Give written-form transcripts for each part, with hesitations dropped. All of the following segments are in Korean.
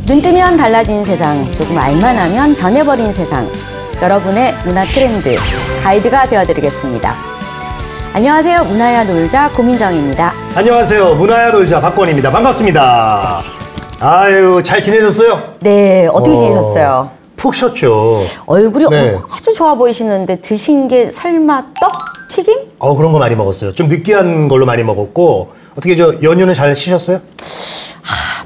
눈 뜨면 달라진 세상, 조금 알만 하면 변해버린 세상. 여러분의 문화 트렌드 가이드가 되어드리겠습니다. 안녕하세요. 문화야 놀자 고민정입니다. 안녕하세요. 문화야 놀자 박권입니다. 반갑습니다. 아유, 잘 지내셨어요? 네, 어떻게 지내셨어요? 푹 쉬었죠. 얼굴이 네. 아주 좋아 보이시는데 드신 게 설마 떡? 튀김? 그런 거 많이 먹었어요. 좀 느끼한 걸로 많이 먹었고. 어떻게 연휴는 잘 쉬셨어요?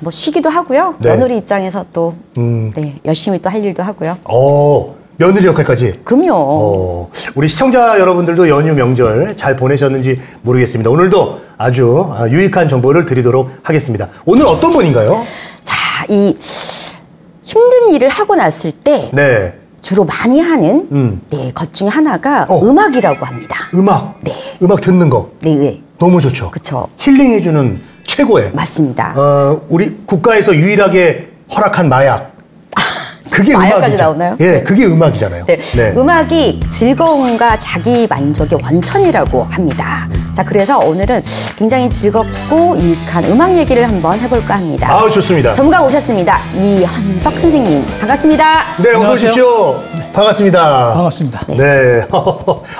뭐 쉬기도 하고요. 네. 며느리 입장에서 또 네, 열심히 또 할 일도 하고요. 며느리 역할까지? 그럼요. 우리 시청자 여러분들도 연휴 명절 잘 보내셨는지 모르겠습니다. 오늘도 아주 유익한 정보를 드리도록 하겠습니다. 오늘 어떤 분인가요? 자, 이 힘든 일을 하고 났을 때 네. 주로 많이 하는 네, 것 중에 하나가 음악이라고 합니다. 음악? 네. 음악 듣는 거? 네. 너무 좋죠. 그렇죠. 힐링해주는 최고의. 맞습니다. 우리 국가에서 유일하게 허락한 마약. 그게 마약까지 음악이죠. 나오나요? 예, 그게 음악이잖아요. 네. 음악이 즐거움과 자기 만족의 원천이라고 합니다. 자, 그래서 오늘은 굉장히 즐겁고 유익한 음악 얘기를 한번 해볼까 합니다. 좋습니다. 전문가 오셨습니다. 이현석 선생님, 반갑습니다. 네, 어서 오십시오. 반갑습니다. 반갑습니다. 네.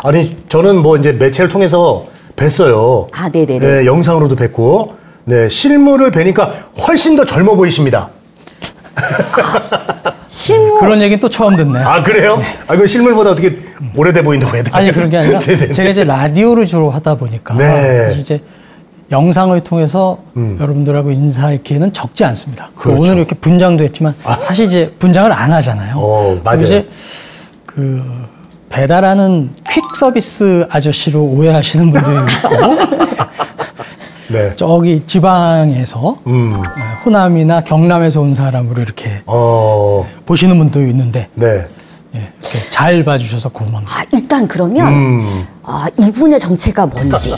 아니, 저는 뭐 이제 매체를 통해서 뵀어요. 네네네. 네, 영상으로도 뵙고. 네, 실물을 뵈니까 훨씬 더 젊어 보이십니다. 실물? 그런 얘기는 또 처음 듣네요. 그래요? 그 실물보다 어떻게 오래돼 보인다고 해야 되나요? 아니, 그런 게 아니라 제가 이제 라디오를 주로 하다 보니까 네. 이제 영상을 통해서 여러분들하고 인사할 기회는 적지 않습니다. 그렇죠. 오늘 이렇게 분장도 했지만 사실 이제 분장을 안 하잖아요. 맞아요. 이제 그 배달하는 퀵 서비스 아저씨로 오해하시는 분들이 있고 네. 저기 지방에서 호남이나 경남에서 온 사람으로 이렇게 보시는 분도 있는데 네. 예, 이렇게 잘 봐주셔서 고맙습니다. 일단 그러면 이분의 정체가 뭔지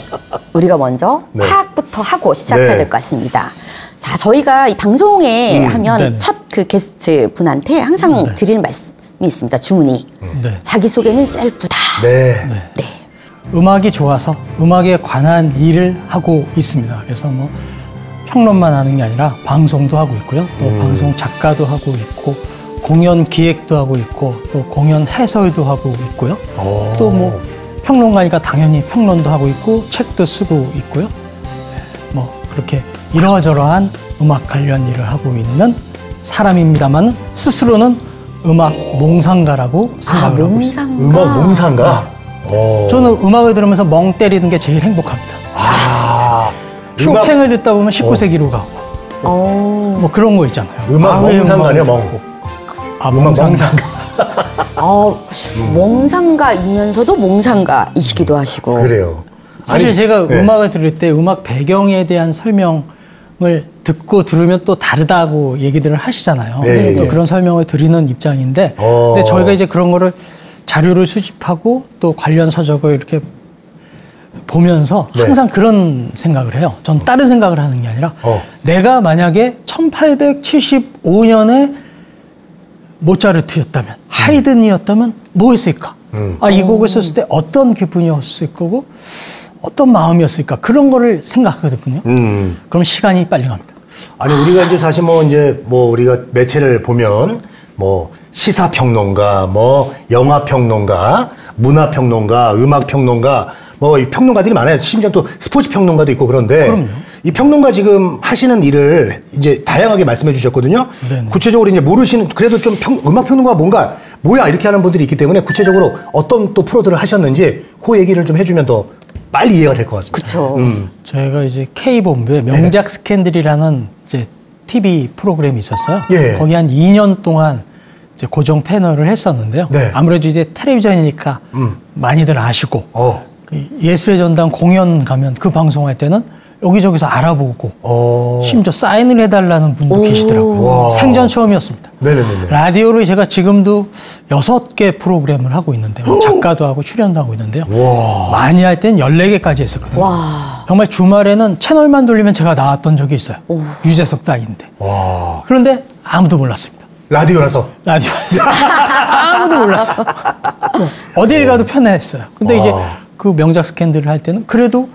우리가 먼저 네. 파악부터 하고 시작해야 네. 될 것 같습니다. 자, 저희가 이 방송에 하면 네네. 첫 그 게스트 분한테 항상 네. 드리는 말씀이 있습니다. 주문이. 네. 자기소개는 셀프다. 네. 네. 음악이 좋아서 음악에 관한 일을 하고 있습니다. 그래서 뭐 평론만 하는 게 아니라 방송도 하고 있고요. 또 방송 작가도 하고 있고 공연 기획도 하고 있고 또 공연 해설도 하고 있고요. 또 뭐 평론가니까 당연히 평론도 하고 있고 책도 쓰고 있고요. 네, 뭐 그렇게 이러저러한 음악 관련 일을 하고 있는 사람입니다만 스스로는 음악 몽상가라고 생각을 하고 있습니다. 음악 몽상가? 저는 음악을 들으면서 멍 때리는 게 제일 행복합니다. 쇼팽을 듣다 보면 19세기로 가고 뭐 그런 거 있잖아요. 음악 몽상가냐, 멍? 몽상가. 몽상가이면서도 몽상가이시기도 하시고. 그래요. 사실 제가 네. 음악을 들을 때 음악 배경에 대한 설명을 듣고 들으면 또 다르다고 얘기들을 하시잖아요. 네. 또 그런 설명을 드리는 입장인데 근데 저희가 이제 그런 거를 자료를 수집하고 또 관련 서적을 이렇게 보면서 항상 그런 생각을 해요. 전 다른 생각을 하는 게 아니라 내가 만약에 1875년에 모차르트였다면 하이든이었다면 뭐 했을까? 이 곡을 썼을 때 어떤 기분이었을 거고 어떤 마음이었을까? 그런 거를 생각하거든요. 그럼 시간이 빨리 갑니다. 아니, 우리가 이제 사실 우리가 매체를 보면 시사평론가, 영화평론가, 문화평론가, 음악평론가, 이 평론가들이 많아요. 심지어 또 스포츠평론가도 있고 그런데 그럼요. 이 평론가 지금 하시는 일을 이제 다양하게 말씀해 주셨거든요. 네네. 구체적으로 이제 모르시는, 그래도 좀 음악평론가가 뭐야 이렇게 하는 분들이 있기 때문에 구체적으로 어떤 또 프로들을 하셨는지 그 얘기를 좀 해주면 더 빨리 이해가 될 것 같습니다. 그렇죠. 저희가 이제 K본부에 명작 스캔들이라는 이제 TV 프로그램이 있었어요. 예. 거기 한 2년 동안 이제 고정 패널을 했었는데요. 네. 아무래도 이제 텔레비전이니까 많이들 아시고 그 예술의 전당 공연 가면 그 방송할 때는 여기저기서 알아보고 심지어 사인을 해달라는 분도 계시더라고요. 생전 처음이었습니다. 네네네. 라디오로 제가 지금도 6개 프로그램을 하고 있는데요. 작가도 하고 출연도 하고 있는데요. 많이 할 땐 14개까지 했었거든요. 정말 주말에는 채널만 돌리면 제가 나왔던 적이 있어요. 유재석 따위인데. 그런데 아무도 몰랐습니다. 라디오라서? 라디오라서. 아무도 몰랐어요. 어딜 가도 편했어요. 근데 이제 그 명작 스캔들을 할 때는 그래도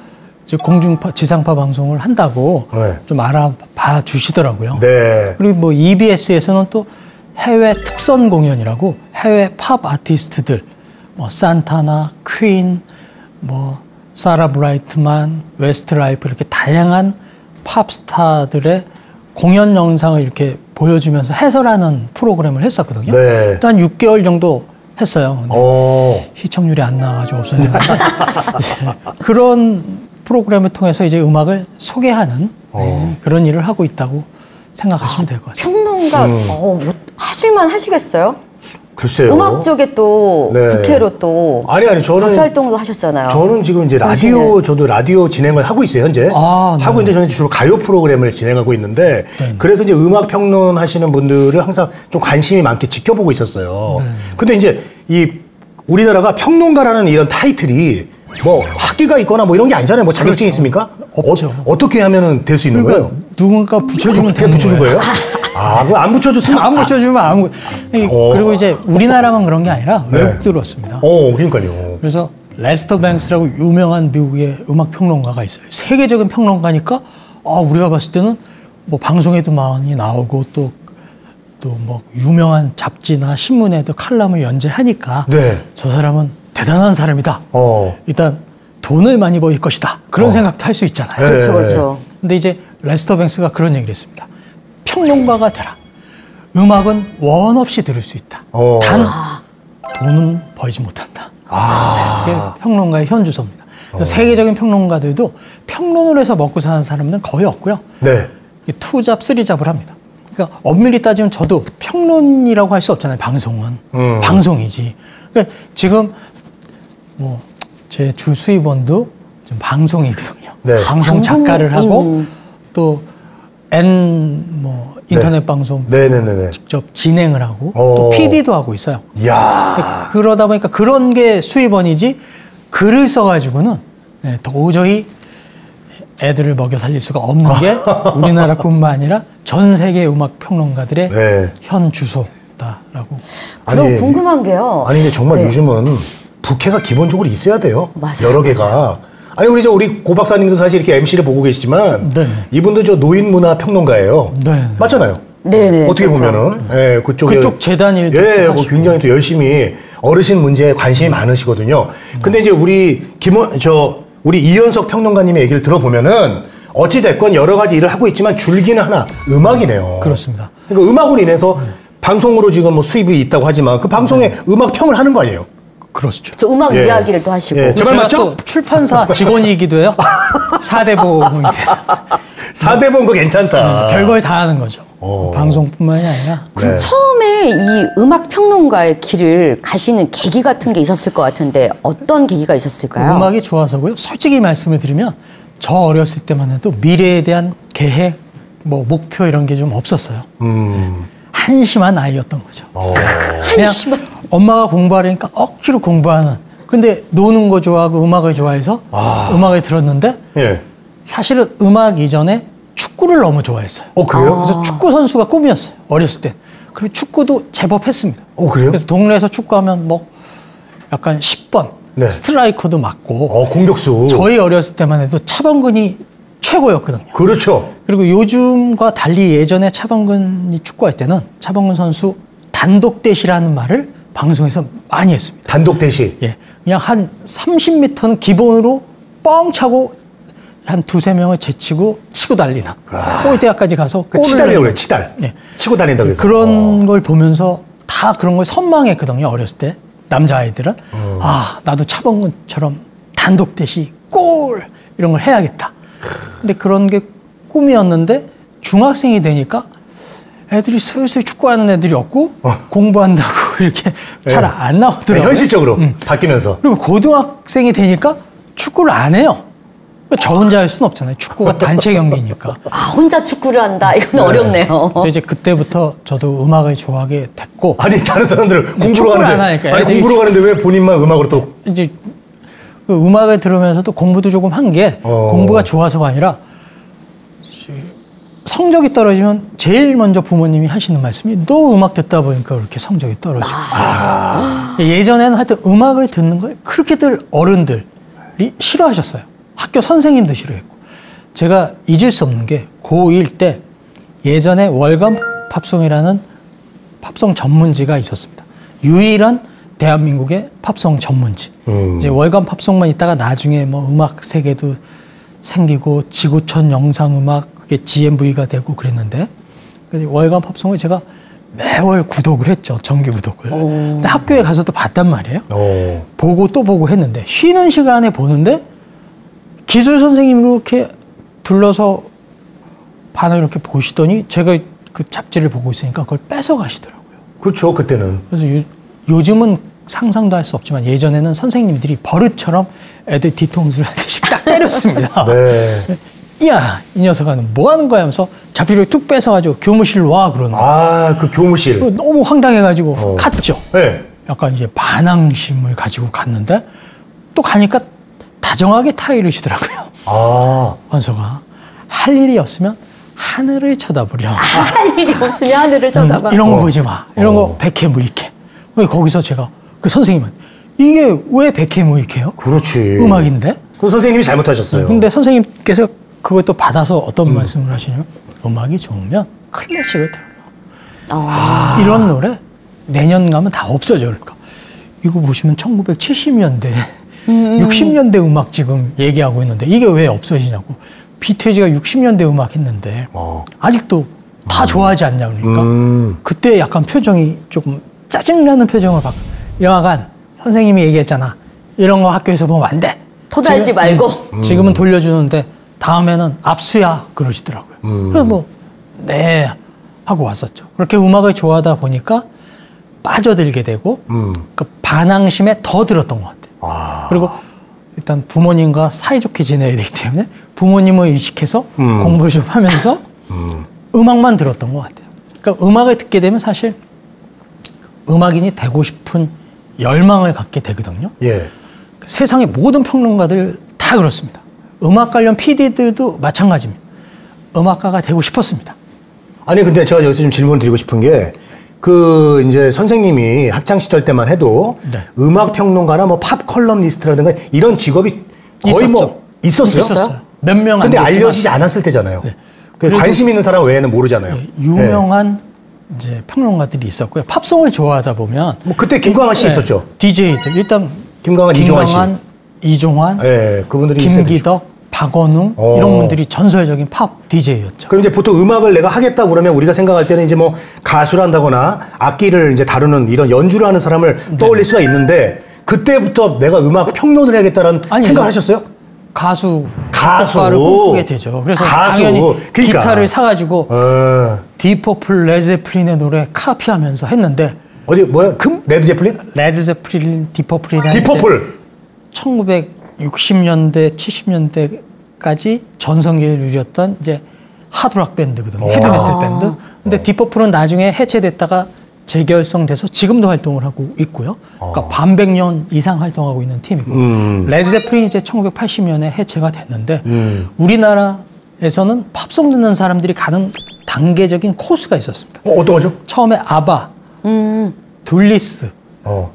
공중파, 지상파 방송을 한다고 네. 좀 알아봐 주시더라고요. 네. 그리고 뭐 EBS에서는 또 해외 특선 공연이라고 해외 팝 아티스트들, 뭐 산타나, 퀸, 뭐 사라 브라이트만, 웨스트라이프 이렇게 다양한 팝 스타들의 공연 영상을 이렇게 보여주면서 해설하는 프로그램을 했었거든요. 네. 또 한 6개월 정도 했어요. 시청률이 안 나와가지고 없어졌는데 그런 프로그램을 통해서 이제 음악을 소개하는 그런 일을 하고 있다고 생각하시면 될 것 같습니다. 평론가 뭐 하실만 하시겠어요? 글쎄요. 음악 쪽에 또 네. 부캐로 또 아니 저는 가수 활동도 하셨잖아요. 저는 지금 이제 라디오 저도 라디오 진행을 하고 있어요 현재. 네. 하고 있는데 저는 주로 가요 프로그램을 진행하고 있는데 네. 그래서 이제 음악 평론 하시는 분들을 항상 좀 관심이 많게 지켜보고 있었어요. 네. 근데 이제 이 우리나라가 평론가라는 이런 타이틀이 뭐 학기가 있거나 뭐 이런 게 아니잖아요. 뭐 자격증이 그렇죠. 있습니까? 없죠. 어떻게 하면 될 수 있는 그러니까 거예요? 누군가 붙여주면 어떻게 되는 붙여준 거예요? 그거 안 붙여줬으면 안 붙여주면 아무. 그리고 이제 우리나라만 그런 게 아니라 네. 외국도 그렇습니다. 그러니까요. 그래서 레스터 뱅스라고 유명한 미국의 음악 평론가가 있어요. 세계적인 평론가니까 우리가 봤을 때는 뭐 방송에도 많이 나오고 또 뭐 유명한 잡지나 신문에도 칼럼을 연재하니까 네. 저 사람은 대단한 사람이다. 일단 돈을 많이 벌 것이다. 그런 생각도 할 수 있잖아요. 네. 그렇죠, 그렇죠. 근데 이제 레스터 뱅스가 그런 얘기를 했습니다. 평론가가 되라. 음악은 원 없이 들을 수 있다. 단 돈은 벌지 못한다. 그게 평론가의 현주소입니다. 그래서 세계적인 평론가들도 평론을 해서 먹고 사는 사람은 거의 없고요. 네. 투잡, 쓰리잡을 합니다. 그러니까 엄밀히 따지면 저도 평론이라고 할 수 없잖아요. 방송은 방송이지. 그러니까 지금 뭐 제 주 수입원도 지금 방송이거든요. 네. 방송 작가를 하고 또 뭐 인터넷 네. 방송 네네네네. 직접 진행을 하고 또 PD도 하고 있어요. 이야. 그러다 보니까 그런 게 수입원이지 글을 써가지고는 도저히 애들을 먹여 살릴 수가 없는 게 우리나라뿐만 아니라 전 세계 음악 평론가들의 네. 현 주소다라고. 그럼 아니, 궁금한 게요. 아니 근데 정말 네. 요즘은 부캐가 기본적으로 있어야 돼요. 맞아요, 여러 개가. 맞아요. 아니 우리 고 박사님도 사실 이렇게 MC를 보고 계시지만 네. 이분도 저 노인 문화 평론가예요. 네. 맞잖아요. 네네. 어떻게 그렇죠. 보면은 그쪽에 그쪽 재단 일도 예, 하시고. 굉장히 또 열심히 어르신 문제에 관심이 많으시거든요. 근데 이제 우리 이현석 평론가님의 얘기를 들어보면은 어찌 됐건 여러 가지 일을 하고 있지만 줄기는 하나 음악이네요. 그렇습니다. 그러니까 음악으로 인해서 방송으로 지금 뭐 수입이 있다고 하지만 그 방송에 음악 평을 하는 거 아니에요? 그렇죠. 저 음악 예. 이야기를 또 하시고. 예. 제발 제가 맞죠? 또 출판사 직원이기도 해요. 4대 보험이 돼. 4대 본 거 괜찮다. 별걸 다 하는 거죠. 방송뿐만이 아니라. 그럼 네. 처음에 이 음악 평론가의 길을 가시는 계기 같은 게 있었을 것 같은데 어떤 계기가 있었을까요? 음악이 좋아서고요. 솔직히 말씀을 드리면 저 어렸을 때만 해도 미래에 대한 계획, 뭐 목표 이런 게 좀 없었어요. 한심한 아이였던 거죠. 그냥 엄마가 공부하려니까 억지로 공부하는. 근데 노는 거 좋아하고 음악을 좋아해서 음악을 들었는데 예. 사실은 음악 이전에 축구를 너무 좋아했어요. 그래요? 그래서 축구 선수가 꿈이었어요. 어렸을 때. 그리고 축구도 제법 했습니다. 그래요? 그래서 동네에서 축구하면 뭐 약간 10번 네. 스트라이커도 맞고 공격수. 저희 어렸을 때만 해도 차범근이 최고였거든요. 그렇죠. 그리고 요즘과 달리 예전에 차범근이 축구할 때는 차범근 선수 단독 대시라는 말을 방송에서 많이 했습니다. 단독 대시. 예, 그냥 한 30m는 기본으로 뻥 차고 한 두세 명을 제치고 치고 달리는 골대야까지 가서 골을 치달이라고 넣는 그래요. 치달. 네. 치고 다닌다고 그래서. 그런 걸 보면서 다 그런 걸 선망했거든요. 어렸을 때 남자아이들은 나도 차범근처럼 단독 대시 골 이런 걸 해야겠다. 근데 그런 게 꿈이었는데 중학생이 되니까 애들이 슬슬 축구하는 애들이 없고 공부한다고 이렇게 잘 안 나오더라고요. 현실적으로 바뀌면서. 그리고 고등학생이 되니까 축구를 안 해요. 저 혼자 할 수는 없잖아요. 축구가 단체 경기니까. 혼자 축구를 한다. 이건 어렵네요. 그래서 이제 그때부터 저도 음악을 좋아하게 됐고. 아니 다른 사람들은 공부로 축구를 안 가는데 하니까 공부로 가는데 왜 본인만 음악으로 또 이제 그 음악을 들으면서도 공부도 조금 한 게 공부가 좋아서가 아니라 성적이 떨어지면 제일 먼저 부모님이 하시는 말씀이 너 음악 듣다 보니까 그렇게 성적이 떨어지고. 예전에는 하여튼 음악을 듣는 걸 그렇게들 어른들이 싫어하셨어요. 학교 선생님도 싫어했고 제가 잊을 수 없는 게 고1 때 예전에 월간 팝송이라는 팝송 전문지가 있었습니다. 유일한 대한민국의 팝송 전문지. 이제 월간 팝송만 있다가 나중에 뭐 음악 세계도 생기고 지구촌 영상음악 그게 GMV가 되고 그랬는데 월간 팝송을 제가 매월 구독을 했죠. 정기 구독을. 근데 학교에 가서도 봤단 말이에요. 보고 또 보고 했는데 쉬는 시간에 보는데 기술 선생님이 이렇게 둘러서 반을 이렇게 보시더니 제가 그 잡지를 보고 있으니까 그걸 뺏어 가시더라고요. 그렇죠. 그때는. 그래서 요즘은 상상도 할 수 없지만 예전에는 선생님들이 버릇처럼 애들 뒤통수를 한 대씩 딱 때렸습니다. 네. 야, 이 녀석아, 뭐 하는 거야? 하면서 잡지를 툭 뺏어가지고 교무실로 와, 그러는 거예요. 아, 그 교무실. 너무 황당해가지고 갔죠. 네. 약간 이제 반항심을 가지고 갔는데 또 가니까 다정하게 타이르시더라고요. 아. 원서가 할 일이 없으면 하늘을 쳐다보려. 할 일이 없으면 하늘을 쳐다봐. 이런 거 보지 마. 이런 거 백해무익해. 거기서 제가 그 선생님은 이게 왜 백해무익해요? 그렇지. 음악인데? 그 선생님이 잘못하셨어요. 근데 선생님께서 그것도 받아서 어떤 말씀을 하시냐면 음악이 좋으면 클래식을 들어요. 이런 노래 내년 가면 다 없어져. 그러니까 이거 보시면 1970년대, 60년대 음악 지금 얘기하고 있는데 이게 왜 없어지냐고. 비트지가 60년대 음악 했는데 아직도 다 좋아하지 않냐 그러니까 그때 약간 표정이 조금 짜증나는 표정을 받고 여하간 선생님이 얘기했잖아. 이런 거 학교에서 보면 안 돼. 토달지 말고. 지금은 돌려주는데 다음에는 압수야 그러시더라고요. 그래서 뭐 네 하고 왔었죠. 그렇게 음악을 좋아하다 보니까 빠져들게 되고 그 반항심에 더 들었던 것 같아요. 그리고 일단 부모님과 사이좋게 지내야 되기 때문에 부모님을 의식해서 공부를 좀 하면서 음악만 들었던 것 같아요. 그러니까 음악을 듣게 되면 사실 음악인이 되고 싶은 열망을 갖게 되거든요. 예. 세상의 모든 평론가들 다 그렇습니다. 음악 관련 PD들도 마찬가지입니다. 음악가가 되고 싶었습니다. 아니 근데 제가 여기서 좀 질문 드리고 싶은 게 그 이제 선생님이 학창 시절 때만 해도 네. 음악 평론가나 뭐 팝 컬럼니스트라든가 이런 직업이 거의 있었죠. 뭐 있었어요. 몇 명 안 근데 됐지만 알려지지 않았을 때잖아요. 네. 그 관심 있는 사람 외에는 모르잖아요. 유명한 이제 평론가들이 있었고요. 팝송을 좋아하다 보면 뭐 그때 김광한 씨 있었죠. DJ들 일단 김광한, 이종환, 예, 그분들이 김기덕, 박원웅 이런 분들이 전설적인 팝 DJ였죠. 그럼 이제 보통 음악을 내가 하겠다 그러면 우리가 생각할 때는 이제 뭐 가수를 한다거나 악기를 이제 다루는 이런 연주를 하는 사람을 떠올릴 수가 있는데 그때부터 내가 음악 평론을 해야겠다라는 생각을 하셨어요? 가수, 작곡가를 꿈꾸게 되죠. 그래서 당연히 그러니까. 기타를 사가지고 디퍼플, 레드제플린의 노래 카피하면서 했는데 어디 뭐야? 레드제플린? 레드제플린, 디퍼플이라는 디퍼플 1960년대, 70년대까지 전성기를 누렸던 이제 하드락 밴드거든요. 헤비메탈 밴드. 근데 디퍼플은 나중에 해체됐다가 재결성돼서 지금도 활동을 하고 있고요. 그러니까 반백년 이상 활동하고 있는 팀이고 레드제플린이 이제 1980년에 해체가 됐는데 우리나라에서는 팝송 듣는 사람들이 가는 단계적인 코스가 있었습니다. 어떤 거죠? 처음에 아바, 둘리스,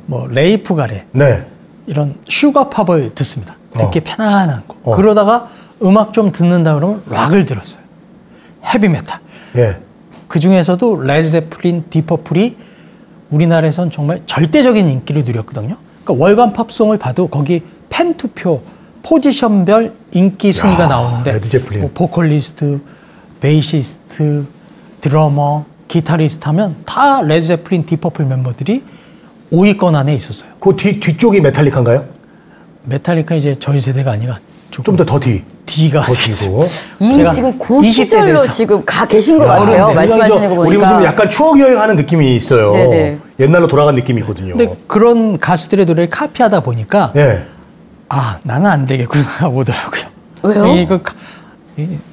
뭐 레이프 가레 네. 이런 슈가팝을 듣습니다. 듣기 편안한 거. 그러다가 음악 좀 듣는다 그러면 락을 들었어요. 헤비메탈. 예. 그 중에서도 레드제플린, 디퍼플이 우리나라에선 정말 절대적인 인기를 누렸거든요. 그러니까 월간 팝송을 봐도 거기 팬 투표, 포지션별 인기 순위가 나오는데 레드제플린. 뭐 보컬리스트, 베이시스트, 드러머, 기타리스트 하면 다 레드제플린, 디퍼플 멤버들이 5위권 안에 있었어요. 그 뒤쪽이 메탈리카인가요? 메탈리카 이제 저희 세대가 아니라 좀 더 뒤. D가 더 뒤고. 이미 지금 그 시절로 지금 가 계신 것 같아요. 말씀하시는 거 보니까. 우리 좀 약간 추억 여행하는 느낌이 있어요. 네네. 옛날로 돌아간 느낌이 있거든요. 근데 그런 가수들의 노래를 카피하다 보니까 예. 아 나는 안 되겠구나 오더라고요. 왜요? 이거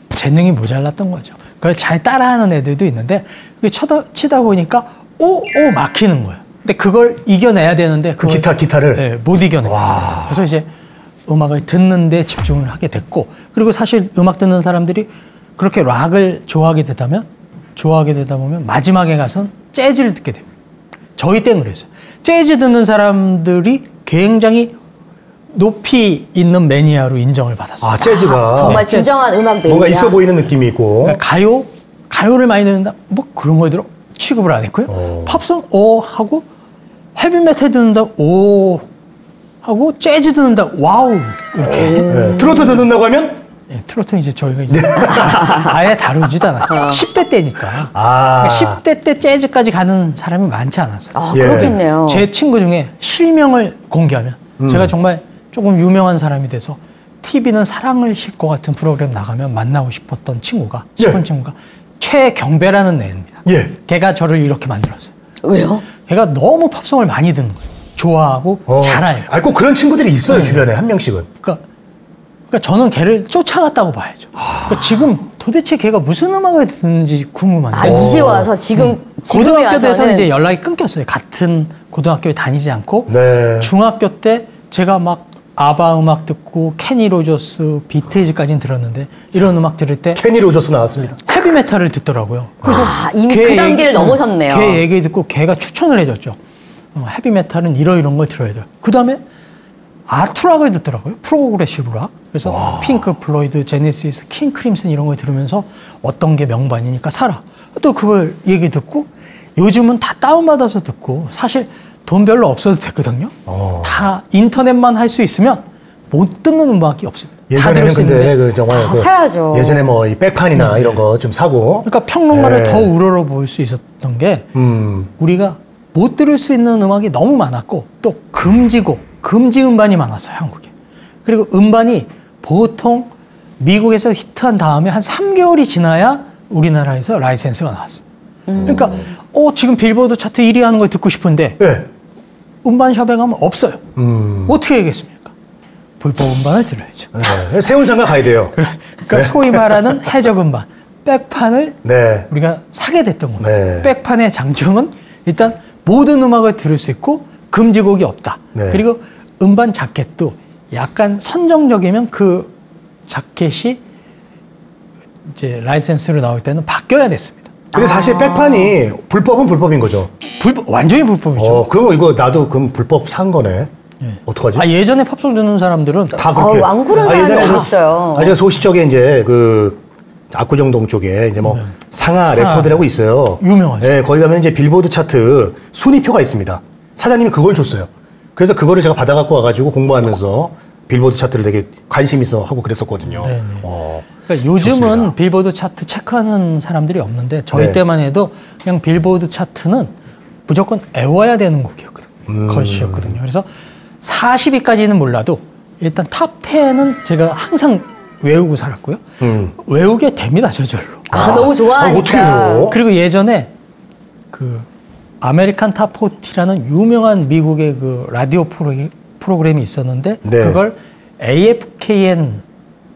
재능이 모자랐던 거죠. 그걸 잘 따라하는 애들도 있는데 그게 치다 보니까 오 막히는 거예요. 근데 그걸 이겨내야 되는데 그 기타를 네, 못 이겨내요. 그래서 이제 음악을 듣는 데 집중을 하게 됐고 그리고 사실 음악 듣는 사람들이 그렇게 락을 좋아하게 되다 보면 마지막에 가선 재즈를 듣게 됩니다. 저희 때는 그랬어요. 재즈 듣는 사람들이 굉장히 높이 있는 매니아로 인정을 받았어요. 아, 재즈가 정말 진정한 음악 매니아. 뭔가 있어 보이는 느낌이 있고. 그러니까 가요를 많이 듣는다. 뭐 그런 거에 들어 취급을 안 했고요. 팝송 하고 헤비메탈 듣는다 하고 재즈 듣는다 와우 이렇게. 네. 트로트 듣는다고 하면 트로트는 이제 저희가 이제 아예 다루지도 않아요. 10대 때니까. 그러니까 10대 때 재즈까지 가는 사람이 많지 않았어요. 그렇겠네요. 제 친구 중에 실명을 공개하면 제가 정말 조금 유명한 사람이 돼서 TV는 사랑을 싣고 같은 프로그램 나가면 만나고 싶었던 친구가 최경배라는 애입니다. 걔가 저를 이렇게 만들었어요. 왜요? 걔가 너무 팝송을 많이 듣는 거예요. 좋아하고 잘 알고. 꼭 그런 친구들이 있어요. 주변에 한 명씩은. 그러니까 저는 걔를 쫓아갔다고 봐야죠. 그러니까 지금 도대체 걔가 무슨 음악을 듣는지 궁금한데. 이제 와서 지금에 고등학교 때서는 와서는 이제 연락이 끊겼어요. 같은 고등학교에 다니지 않고. 네. 중학교 때 제가 막 아바 음악 듣고 케니 로저스, 비틀즈까지는 들었는데 이런 음악 들을 때 케니 로저스 나왔습니다. 헤비메탈을 듣더라고요. 그래서 이미 그 단계를 넘어섰네요. 걔 얘기 듣고 걔가 추천을 해줬죠. 헤비메탈은 이런 걸 들어야 돼요. 그 다음에 아트락을 듣더라고요. 프로그레시브 락. 그래서 핑크 플로이드, 제네시스, 킹 크림슨 이런 걸 들으면서 어떤 게 명반이니까 사라. 또 그걸 얘기 듣고 요즘은 다 다운받아서 듣고 사실 돈 별로 없어도 됐거든요. 다 인터넷만 할 수 있으면 못 듣는 음악이 없습니다. 다 들을 수 있는데 정말 사야죠. 예전에 뭐 이 백판이나 이런 거 좀 사고. 그러니까 평론가를 더 우러러 볼 수 있었던 게 우리가 못 들을 수 있는 음악이 너무 많았고 또 금지곡, 금지 음반이 많았어요. 한국에. 그리고 음반이 보통 미국에서 히트한 다음에 한 3개월이 지나야 우리나라에서 라이센스가 나왔어요. 그러니까 지금 빌보드 차트 1위 하는 걸 듣고 싶은데 음반샵에 가면 없어요. 어떻게 하겠습니까? 불법 음반을 들어야죠. 세운상가 가야 돼요. 그러니까 소위 말하는 해적 음반, 백판을 우리가 사게 됐던 거예요. 백판의 장점은 일단 모든 음악을 들을 수 있고 금지곡이 없다. 그리고 음반 자켓도 약간 선정적이면 그 자켓이 이제 라이센스로 나올 때는 바뀌어야 됐습니다. 근데 사실 백판이 불법은 불법인 거죠. 완전히 불법이죠. 그럼 이거 나도 그럼 불법 산 거네. 어떡하지? 예전에 팝송 듣는 사람들은 다 그렇게. 왕구른 사람이 있어요. 제가 소시적에 이제 그 압구정동 쪽에 이제 뭐 상하 레코드라고 있어요. 유명하죠. 네, 거기 가면 이제 빌보드 차트 순위표가 있습니다. 사장님이 그걸 줬어요. 그래서 그거를 제가 받아갖고 와가지고 공부하면서 빌보드 차트를 되게 관심 있어 하고 그랬었거든요. 그러니까 요즘은 좋습니다. 빌보드 차트 체크하는 사람들이 없는데 저희 때만 해도 그냥 빌보드 차트는 무조건 외워야 되는 곡이었거든요. 것이었거든요. 그래서 40위까지는 몰라도 일단 탑 10은 제가 항상 외우고 살았고요. 외우게 됩니다, 저절로. 너무 좋아하니까. 어떻게 외워? 그리고 예전에 그 아메리칸 탑 40라는 유명한 미국의 그 라디오 프로그램이 있었는데 그걸 AFKN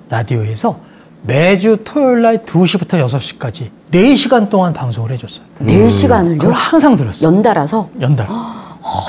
라디오에서 매주 토요일 날 2시부터 6시까지 4시간 동안 방송을 해줬어요. 4시간을요? 그걸 항상 들었어요. 연달아서? 연달.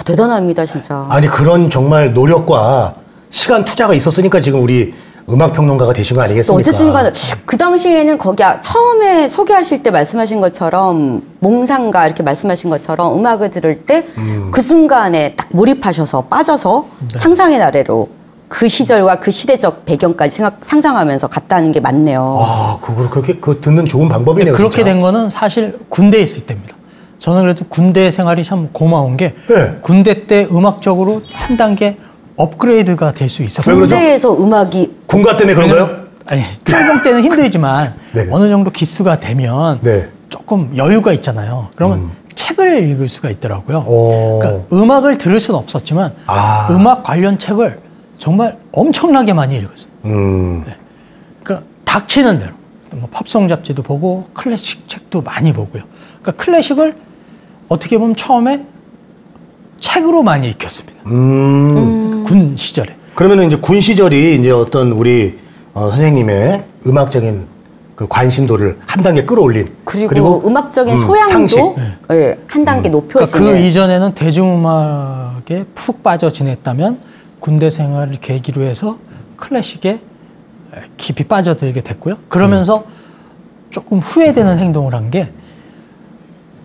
대단합니다, 진짜. 아니 그런 정말 노력과 시간 투자가 있었으니까 지금 우리 음악 평론가가 되신 거 아니겠습니까? 어쨌든 간에 그 당시에는 거기 처음에 소개하실 때 말씀하신 것처럼 몽상가 이렇게 말씀하신 것처럼 음악을 들을 때 그 순간에 딱 몰입하셔서 빠져서 상상의 나래로 그 시절과 그 시대적 배경까지 상상하면서 갔다는 게 맞네요. 그걸 그렇게 듣는 좋은 방법이네요. 그렇게 진짜. 된 거는 사실 군대에 있을 때입니다. 저는 그래도 군대 생활이 참 고마운 게 군대 때 음악적으로 한 단계 업그레이드가 될 수 있었어요. 군대에서 음악이 군가 때문에 그런가요? 아니, 출병 때는 힘들지만 어느 정도 기수가 되면 조금 여유가 있잖아요. 그러면 책을 읽을 수가 있더라고요. 그러니까 음악을 들을 수는 없었지만 음악 관련 책을 정말 엄청나게 많이 읽었어요. 그러니까 닥치는 대로 뭐 팝송 잡지도 보고 클래식 책도 많이 보고요. 그러니까 클래식을 어떻게 보면 처음에 책으로 많이 익혔습니다. 군 시절에. 그러면 이제 군 시절이 이제 어떤 우리 선생님의 음악적인 그 관심도를 한 단계 끌어올린 그리고 음악적인 소양도 한 단계 높여지는. 그러니까 그 이전에는 대중음악에 푹 빠져 지냈다면 군대 생활을 계기로 해서 클래식에 깊이 빠져들게 됐고요. 그러면서 조금 후회되는 행동을 한 게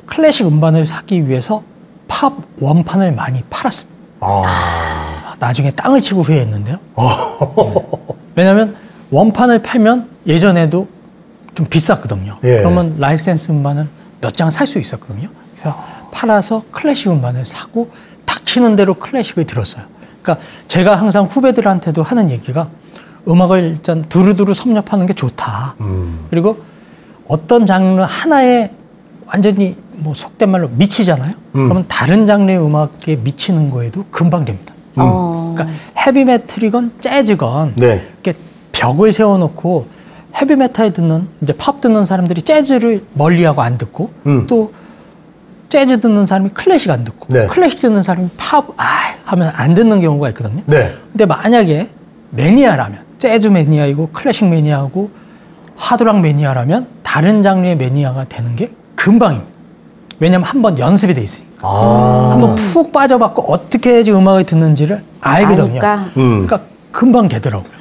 클래식 음반을 사기 위해서 팝 원판을 많이 팔았습니다. 나중에 땅을 치고 후회했는데요. 왜냐하면 원판을 팔면 예전에도 좀 비쌌거든요. 예. 그러면 라이센스 음반을 몇 장 살 수 있었거든요. 그래서 팔아서 클래식 음반을 사고 닥치는 대로 클래식을 들었어요. 그러니까 제가 항상 후배들한테도 하는 얘기가 음악을 일단 두루두루 섭렵하는 게 좋다. 그리고 어떤 장르 하나에 완전히 뭐 속된 말로 미치잖아요. 그러면 다른 장르의 음악에 미치는 거에도 금방 됩니다. 그러니까 헤비메탈이건 재즈건 네. 이렇게 벽을 세워놓고 헤비메탈 듣는 이제 팝 듣는 사람들이 재즈를 멀리하고 안 듣고 또 재즈 듣는 사람이 클래식 안 듣고 네. 클래식 듣는 사람이 팝 하면 안 듣는 경우가 있거든요. 네. 근데 만약에 매니아라면 재즈 매니아이고 클래식 매니아고 하드락 매니아라면 다른 장르의 매니아가 되는 게 금방입니다. 왜냐면 한번 연습이 돼 있으니까. 한번 푹 빠져봤고 어떻게 해야지 음악을 듣는지를 알거든요. 아니까. 그러니까 금방 되더라고요.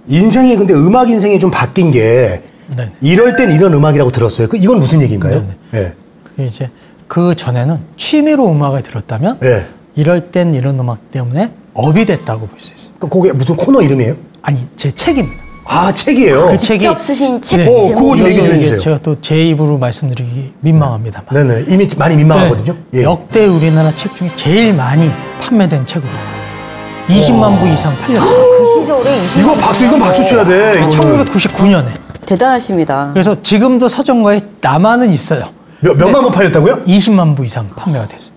인생이 근데 음악 인생이 좀 바뀐 게 네네. 이럴 땐 이런 음악이라고 들었어요. 이건 무슨 얘기인가요? 네네. 네. 그게 이제 그 전에는 취미로 음악을 들었다면 네. 이럴 땐 이런 음악 때문에 업이 됐다고 볼 수 있어요. 그게 무슨 코너 이름이에요? 아니 제 책입니다. 아, 책이에요? 그 직접 책이- 쓰신 책 네. 그거 좀 제목이 얘기 좀 해주세요. 제가 또 제 입으로 말씀드리기 민망합니다만. 네네. 이미 많이 민망하거든요. 네. 예. 역대 우리나라 책 중에 제일 많이 판매된 책으로 20만 부 이상 팔렸어요. 그 시절에 20만 이거 박수, 이건 박수 쳐야 돼. 이거는. 1999년에. 대단하십니다. 그래서 지금도 서점가에 남아는 있어요. 몇만 번 팔렸다고요? 20만 부 이상 판매가 됐어요.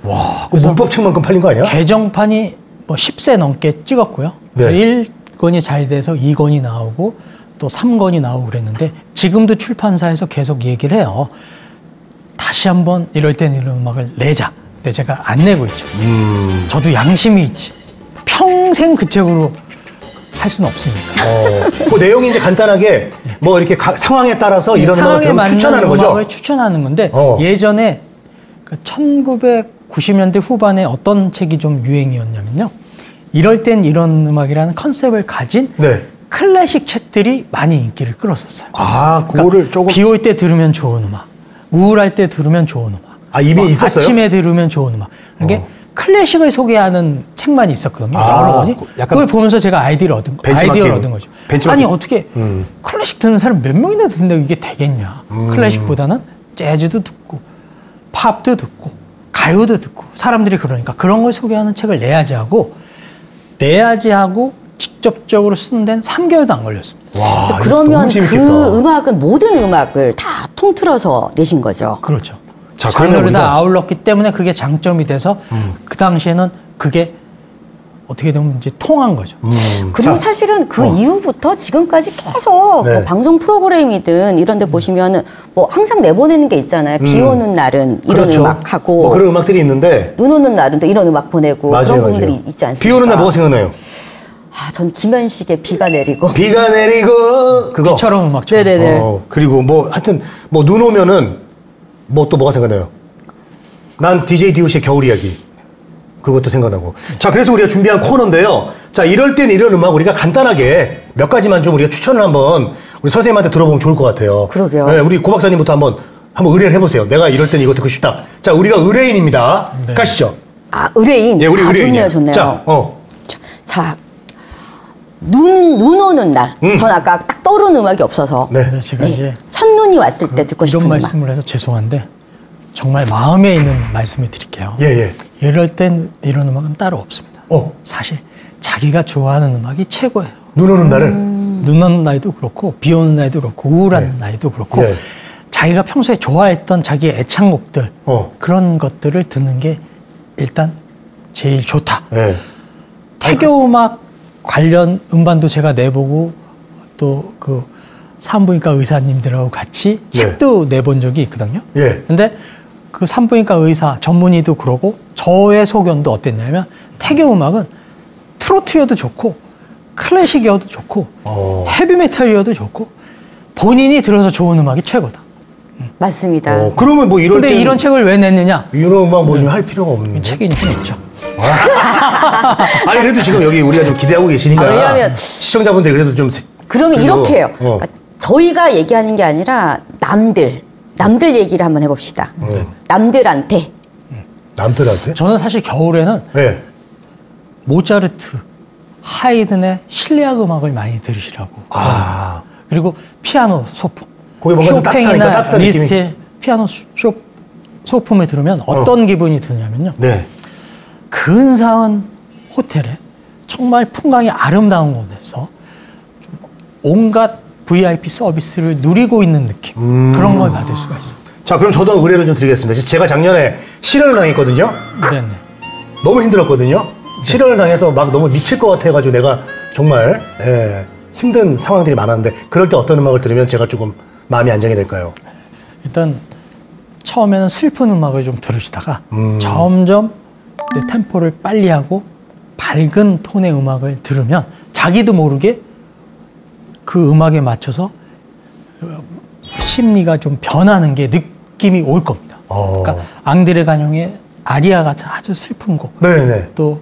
와, 그 문법책만큼 팔린 거 아니야? 개정판이 뭐 10세 넘게 찍었고요. 네. 그래서 1권이 잘 돼서 2권이 나오고 또 3권이 나오고 그랬는데 지금도 출판사에서 계속 얘기를 해요. 다시 한번 이럴 땐 이런 음악을 내자. 근데 제가 안 내고 있죠. 저도 양심이 있지. 평생 그 책으로 할 수는 없으니까. 그 내용이 이제 간단하게 뭐 이렇게 상황에 따라서 이런 음악을 상황에 들으면 맞는 추천하는 거죠? 음악을 추천하는 건데 어. 예전에 1990년대 후반에 어떤 책이 좀 유행이었냐면요. 이럴 땐 이런 음악이라는 컨셉을 가진 네. 클래식 책들이 많이 인기를 끌었었어요. 아, 그거를 그러니까 조금. 비 올 때 들으면 좋은 음악, 우울할 때 들으면 좋은 음악, 아, 이미 있었어요? 아침에 들으면 좋은 음악. 이게 클래식을 소개하는 책만이 있었거든요. 아, 여러 권이. 약간 그걸 보면서 제가 아이디어를 얻은 거죠. 벤치마킹. 아니 어떻게 클래식 듣는 사람 몇 명이나 듣는다고 이게 되겠냐. 클래식보다는 재즈도 듣고 팝도 듣고 가요도 듣고 사람들이 그러니까 그런 걸 소개하는 책을 내야지 하고 직접적으로 쓰는 데는 3개월도 안 걸렸습니다. 와, 이거 그러면 너무 재밌겠다. 그 음악은 모든 음악을 다 통틀어서 내신 거죠. 그렇죠. 자, 그러면 장르를 다 우리가- 아울렀기 때문에 그게 장점이 돼서 그 당시에는 그게 어떻게 되면 이제 통한 거죠. 그리고 자, 사실은 그 이후부터 지금까지 계속 네. 뭐 방송 프로그램이든 이런 데 보시면은 뭐 항상 내보내는 게 있잖아요. 비 오는 날은 이런 그렇죠. 음악하고 뭐 그런 음악들이 있는데. 눈 오는 날은 또 이런 음악 보내고 맞아요, 그런 맞아요. 부분들이 있지 않습니까? 비 오는 날 뭐가 생각나요? 아, 전 김현식의 비가 내리고 비가 내리고 그거. 비처럼 음악죠. 네네네. 그리고 뭐 하여튼 뭐 눈 오면은 뭐 또 뭐가 생각나요? 난 DJ DOC의 겨울 이야기. 그것도 생각나고. 자, 그래서 우리가 준비한 코너인데요. 자, 이럴 땐 이런 음악 우리가 간단하게 몇 가지만 좀 우리가 추천을 한번 우리 선생님한테 들어보면 좋을 것 같아요. 그러게요. 네, 우리 고 박사님부터 한번 의뢰를 해보세요. 내가 이럴 땐 이거 듣고 싶다. 자, 우리가 의뢰인입니다. 네. 가시죠. 아, 의뢰인. 예, 우리 아, 의뢰인이요. 좋네요. 자, 자, 눈 오는 날. 전 아까 딱 떠오르는 음악이 없어서. 네. 근데 제가 이제 첫눈이 왔을 때 듣고 싶은 이런 음악. 말씀을 해서 죄송한데 정말 마음에 있는 말씀을 드릴게요. 예, 예. 이럴 땐 이런 음악은 따로 없습니다. 사실 자기가 좋아하는 음악이 최고예요. 눈 오는 날을. 눈 오는 날도 그렇고 비 오는 날도 그렇고 우울한 날도 그렇고 네. 자기가 평소에 좋아했던 자기의 애창곡들 그런 것들을 듣는 게 일단 제일 좋다. 네. 태교 음악 관련 음반도 제가 내보고 또 그 산부인과 의사님들하고 같이 네. 책도 내본 적이 있거든요. 예. 근데 그 산부인과 의사 전문의도 그러고 저의 소견도 어땠냐면 태교 음악은 트로트여도 좋고 클래식이어도 좋고 헤비메탈이어도 좋고 본인이 들어서 좋은 음악이 최고다. 맞습니다. 그러면 뭐 이럴 근데 땐 이런 책을 왜 냈느냐? 이런 음악 뭐 좀 할 필요가 없는데. 책이 있죠. 아니 그래도 지금 여기 우리가 좀 기대하고 계시니까. 아, 왜냐면- 시청자분들이 그래도 좀. 그러면 그리고, 이렇게 해요. 그러니까 저희가 얘기하는 게 아니라 남들 얘기를 한번 해봅시다. 어. 네. 네. 남들한테. 남들한테? 저는 사실 겨울에는 네. 모차르트, 하이든의 실내악 음악을 많이 들으시라고. 그리고 피아노 소품. 거기 뭔가 좀 따뜻하니까 따뜻한 리스트의 피아노 소품을 들으면 어떤 기분이 드냐면요. 네. 근사한 호텔에 정말 풍광이 아름다운 곳에서 온갖 VIP 서비스를 누리고 있는 느낌. 그런 걸 받을 수가 있어요. 자, 그럼 저도 의뢰를 좀 드리겠습니다. 제가 작년에 실현을 당했거든요. 네네. 너무 힘들었거든요. 실현을 당해서 막 너무 미칠 것 같아가지고 내가 정말 힘든 상황들이 많았는데 그럴 때 어떤 음악을 들으면 제가 조금 마음이 안정이 될까요? 일단 처음에는 슬픈 음악을 좀 들으시다가 점점 템포를 빨리 하고 밝은 톤의 음악을 들으면 자기도 모르게 그 음악에 맞춰서 심리가 좀 변하는 게 느낌이 올 겁니다. 그러니까 앙드레 가뇽의 아리아 같은 아주 슬픈 곡, 네네. 또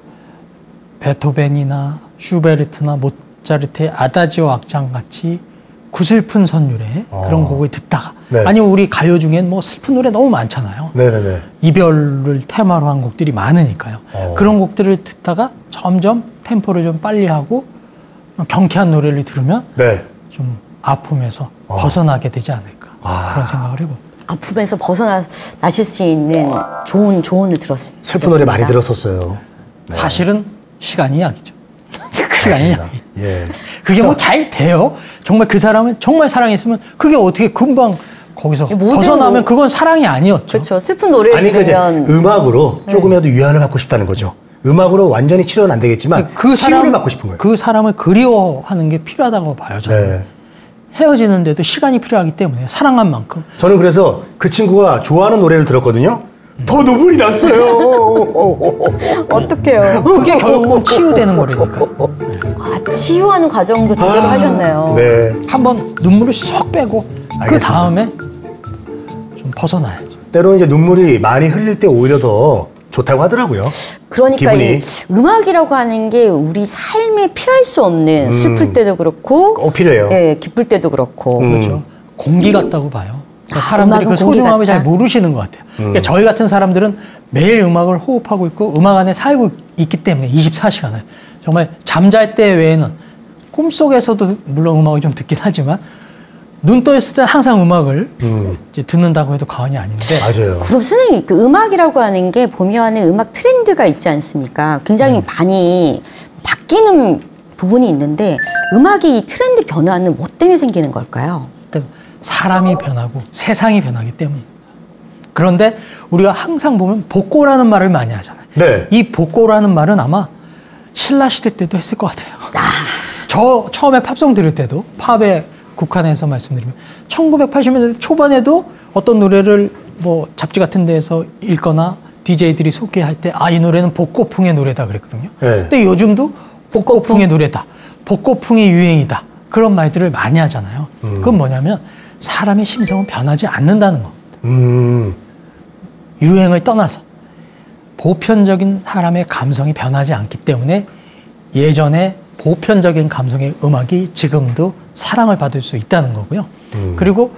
베토벤이나 슈베르트나 모차르트의 아다지오 악장 같이 구슬픈 선율의 그런 곡을 듣다가 네. 아니면 우리 가요 중엔 뭐 슬픈 노래 너무 많잖아요. 네네네. 이별을 테마로 한 곡들이 많으니까요. 그런 곡들을 듣다가 점점 템포를 좀 빨리 하고 경쾌한 노래를 들으면 네. 좀 아픔에서 벗어나게 되지 않을까 그런 생각을 해봅니다. 아픔에서 벗어나실 수 있는 좋은 조언을 들었습니다. 슬픈 노래 많이 들었었어요. 네. 사실은 시간이 약이죠. 시간이 약. 예. 그게 뭐 잘 돼요. 정말 그 사람을 정말 사랑했으면 그게 어떻게 금방 거기서 벗어나면 그건 사랑이 아니었죠. 그렇죠. 슬픈 노래를 아니, 들으면 음악으로 조금이라도 위안을 받고 싶다는 거죠. 음악으로 완전히 치료는 안 되겠지만 치유를 받고 싶은 거예요. 그 사람을 그리워하는 게 필요하다고 봐요. 저는. 네. 헤어지는데도 시간이 필요하기 때문에 사랑한 만큼. 저는 그래서 그 친구가 좋아하는 노래를 들었거든요. 더 눈물이 났어요. 어떡해요. 그게 결국은 치유되는 거라니까. 치유하는 과정도 제대로 하셨네요. 네. 한번 눈물을 쏙 빼고 알겠습니다. 그 다음에 좀 벗어나야죠. 때로는 이제 눈물이 많이 흘릴 때 오히려 더 좋다고 하더라고요. 그러니까 기분이. 이 음악이라고 하는 게 우리 삶에 피할 수 없는 슬플 때도 그렇고 꼭 필요해요. 예, 기쁠 때도 그렇고 그렇죠. 공기 같다고 봐요. 그러니까 사람들이 음악은 그 공기 소중함을 같다? 잘 모르시는 것 같아요. 그러니까 저희 같은 사람들은 매일 음악을 호흡하고 있고 음악 안에 살고 있기 때문에 24시간을 정말 잠잘 때 외에는 꿈속에서도 물론 음악을 좀 듣긴 하지만 눈 떠있을 때는 항상 음악을 이제 듣는다고 해도 과언이 아닌데. 맞아요. 그럼 선생님 그 음악이라고 하는 게 보면은 음악 트렌드가 있지 않습니까? 굉장히 많이 바뀌는 부분이 있는데 음악이 이 트렌드 변화는 뭐 때문에 생기는 걸까요? 그러니까 사람이 변하고 세상이 변하기 때문입니다. 그런데 우리가 항상 보면 복고라는 말을 많이 하잖아요. 네. 이 복고라는 말은 아마 신라 시대 때도 했을 것 같아요. 저 처음에 팝송 들을 때도 팝에 국한해서 말씀드리면 1980년대 초반에도 어떤 노래를 뭐 잡지 같은 데에서 읽거나 DJ들이 소개할 때 이 노래는 복고풍의 노래다 그랬거든요. 네. 근데 요즘도 복고풍의 노래다. 복고풍이 유행이다. 그런 말들을 많이 하잖아요. 그건 뭐냐면 사람의 심성은 변하지 않는다는 겁니다. 유행을 떠나서 보편적인 사람의 감성이 변하지 않기 때문에 예전에 보편적인 감성의 음악이 지금도 사랑을 받을 수 있다는 거고요. 그리고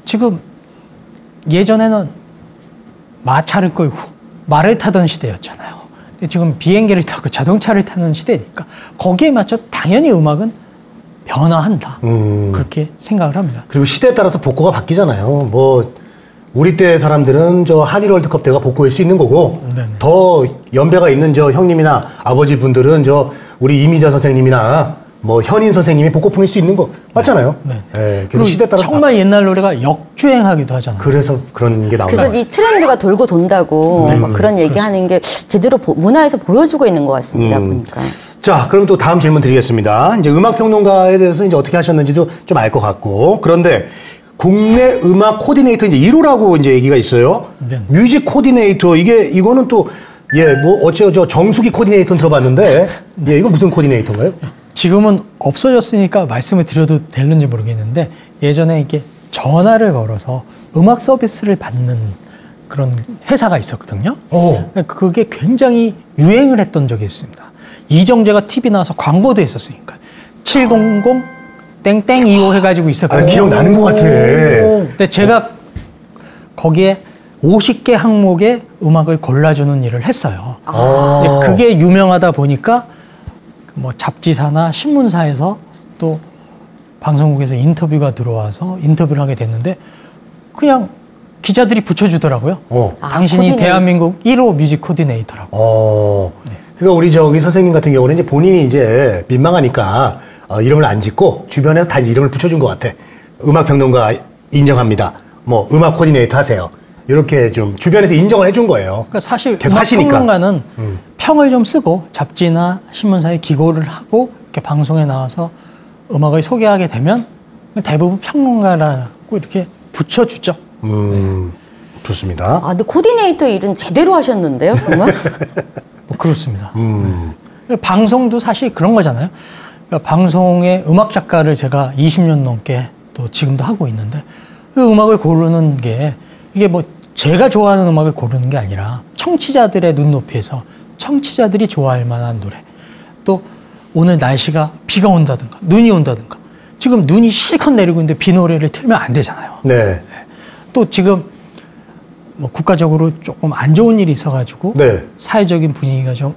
지금 예전에는 마차를 끌고 말을 타던 시대였잖아요. 근데 지금 비행기를 타고 자동차를 타는 시대니까 거기에 맞춰서 당연히 음악은 변화한다. 그렇게 생각을 합니다. 그리고 시대에 따라서 복고가 바뀌잖아요. 뭐 우리 때 사람들은 저 한일 월드컵 때가 복고일 수 있는 거고 네네. 더 연배가 있는 저 형님이나 아버지 분들은 저 우리 이미자 선생님이나 뭐 현인 선생님이 복고풍일 수 있는 거 맞잖아요. 네. 예, 그래서 시대에 따라 정말 옛날 노래가 역주행하기도 하잖아요. 그래서 그런 게 나온다. 그래서 이 트렌드가 돌고 돈다고 막 그런 얘기하는 게 제대로 문화에서 보여주고 있는 것 같습니다. 보니까. 자, 그럼 또 다음 질문 드리겠습니다. 이제 음악 평론가에 대해서 이제 어떻게 하셨는지도 좀 알 것 같고 그런데 국내 음악 코디네이터 이제 1호라고 이제 얘기가 있어요. 네. 뮤직 코디네이터 이거는 또 뭐 어째요 저 정수기 코디네이터는 들어봤는데 이거 무슨 코디네이터인가요? 지금은 없어졌으니까 말씀을 드려도 되는지 모르겠는데 예전에 이게 전화를 걸어서 음악 서비스를 받는 그런 회사가 있었거든요. 그게 굉장히 유행을 했던 적이 있습니다. 이정재가 TV 나와서 광고도 했었으니까 700 땡땡25 해가지고 있었거든요. 기억나는 것 같아. 근데 제가 거기에 50개 항목의 음악을 골라주는 일을 했어요. 아. 근데 그게 유명하다 보니까 뭐 잡지사나 신문사에서 또 방송국에서 인터뷰가 들어와서 인터뷰를 하게 됐는데 그냥 기자들이 붙여주더라고요. 당신이 코디네이터. 대한민국 1호 뮤직 코디네이터라고. 그러니까 우리 저기 선생님 같은 경우는 이제 본인이 이제 민망하니까 이름을 안 짓고 주변에서 다 이제 이름을 붙여준 것 같아. 음악 평론가 인정합니다. 뭐 음악 코디네이터 하세요. 이렇게 좀 주변에서 인정을 해준 거예요. 그러니까 사실 계속 음악 하시니까. 평론가는 평을 좀 쓰고 잡지나 신문사에 기고를 하고 이렇게 방송에 나와서 음악을 소개하게 되면 대부분 평론가라고 이렇게 붙여주죠. 좋습니다. 아, 근데 코디네이터 일은 제대로 하셨는데요, 정말? 뭐 그렇습니다. 방송도 사실 그런 거잖아요. 그러니까 방송의 음악 작가를 제가 20년 넘게 또 지금도 하고 있는데 그 음악을 고르는 게 이게 뭐 제가 좋아하는 음악을 고르는 게 아니라 청취자들의 눈높이에서 청취자들이 좋아할 만한 노래, 또 오늘 날씨가 비가 온다든가 눈이 온다든가, 지금 눈이 실컷 내리고 있는데 비 노래를 틀면 안 되잖아요. 네. 또 지금 뭐 국가적으로 조금 안 좋은 일이 있어가지고 네. 사회적인 분위기가 좀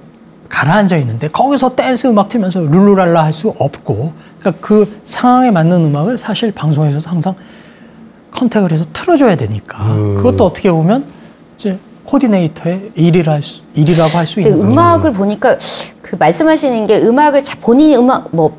가라앉아 있는데 거기서 댄스 음악 틀면서 룰루랄라 할 수 없고, 그러니까 그 상황에 맞는 음악을 사실 방송에서도 항상 컨택을 해서 틀어줘야 되니까 그것도 어떻게 보면 이제 코디네이터의 일이라고 할 수 있는 거죠. 음악을 보니까 그 말씀하시는 게 음악을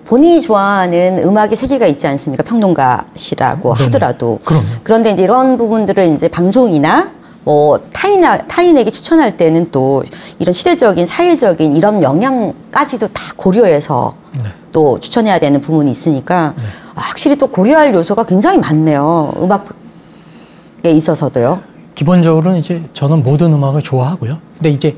본인이 좋아하는 음악의 세계가 있지 않습니까? 평론가시라고 네네. 하더라도. 그럼요. 그런데 이제 이런 부분들을 이제 방송이나 뭐 타인에게 추천할 때는 또 이런 시대적인 사회적인 이런 영향까지도 다 고려해서 네. 또 추천해야 되는 부분이 있으니까 확실히 또 고려할 요소가 굉장히 많네요. 음악에 있어서도요. 기본적으로는 이제 저는 모든 음악을 좋아하고요. 근데 이제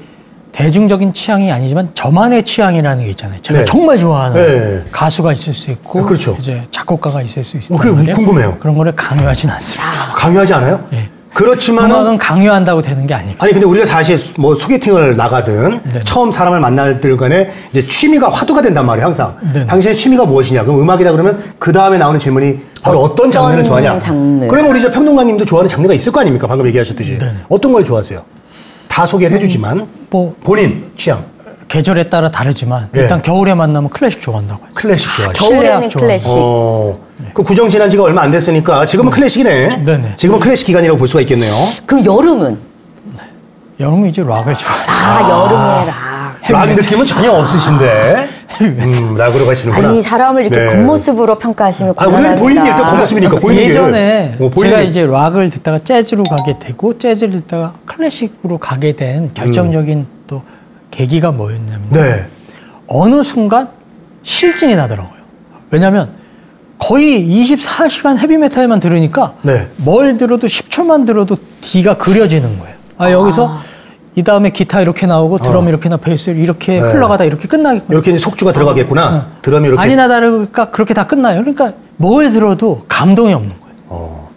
대중적인 취향이 아니지만 저만의 취향이라는 게 있잖아요. 제가 네. 정말 좋아하는 네. 가수가 있을 수 있고, 그렇죠. 이제 작곡가가 있을 수 있단 그게 말이에요. 궁금해요. 그런 거를 강요하진 않습니다. 강요하지 않아요? 네. 그렇지만은 음악은 강요한다고 되는 게 아니고. 아니 근데 우리가 사실 뭐 소개팅을 나가든 네. 처음 사람을 만날 들 간에 이제 취미가 화두가 된단 말이에요, 항상. 네. 당신의 취미가 무엇이냐? 그럼 음악이다 그러면 그 다음에 나오는 질문이 바로 어떤 장르를 좋아하냐? 장르. 그러면 우리 저 평론가님도 좋아하는 장르가 있을 거 아닙니까? 방금 얘기하셨듯이. 네. 어떤 걸 좋아하세요? 다 소개를 해주지만 뭐 본인 취향. 계절에 따라 다르지만 예. 일단 겨울에 만나면 클래식 좋아한다고 해요. 클래식 좋아하시죠? 겨울에는 실내악 클래식. 그 구정 지난 지가 얼마 안 됐으니까 지금은 클래식이네. 네네. 지금은 클래식 기간이라고 볼 수가 있겠네요. 그럼 여름은? 여름은 이제 락을 좋아해요. 여름에 락. 락 느낌은 전혀 없으신데. 락으로 가시는구나. 아니, 사람을 이렇게 네. 겉모습으로 평가하시면 우리는 곤란합니다. 보이는 게 일단 겉모습이니까 보이는 게. 예전에 보이는 제가 게. 이제 락을 듣다가 재즈로 가게 되고 재즈를 듣다가 클래식으로 가게 된 결정적인 또 계기가 뭐였냐면 네. 어느 순간 실증이 나더라고요. 왜냐하면 거의 24시간 헤비메탈만 들으니까 네. 뭘 들어도 10초만 들어도 D가 그려지는 거예요. 여기서 이 다음에 기타 이렇게 나오고 드럼 이렇게 나 베이스 이렇게 네. 흘러가다 이렇게 끝나겠구나. 이렇게 이제 속주가 들어가겠구나. 드럼이 이렇게. 아니나 다를까 그렇게 다 끝나요. 그러니까 뭘 들어도 감동이 없는 거예요.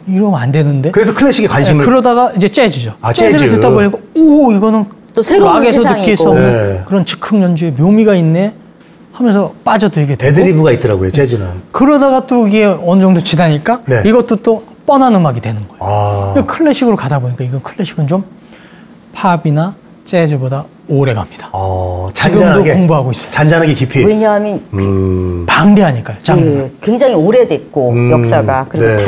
이러면 안 되는데. 그래서 클래식에 관심을. 그러다가 이제 재즈죠. 아, 재즈를 재즈. 듣다 보니까 오 이거는 또 새로운 락에서 세상이고. 느낄 수 없는 네. 그런 즉흥 연주의 묘미가 있네 하면서 빠져들게 되고. 애드리브가 있더라고요, 재즈는. 그러다가 또 이게 어느 정도 지나니까 네. 이것도 또 뻔한 음악이 되는 거예요. 클래식으로 가다 보니까 이건 클래식은 좀 팝이나 재즈보다 오래 갑니다. 지금도 공부하고 있어요. 잔잔하게 깊이. 왜냐하면 방대하니까요. 장르가. 굉장히 오래됐고 역사가 그리고 네.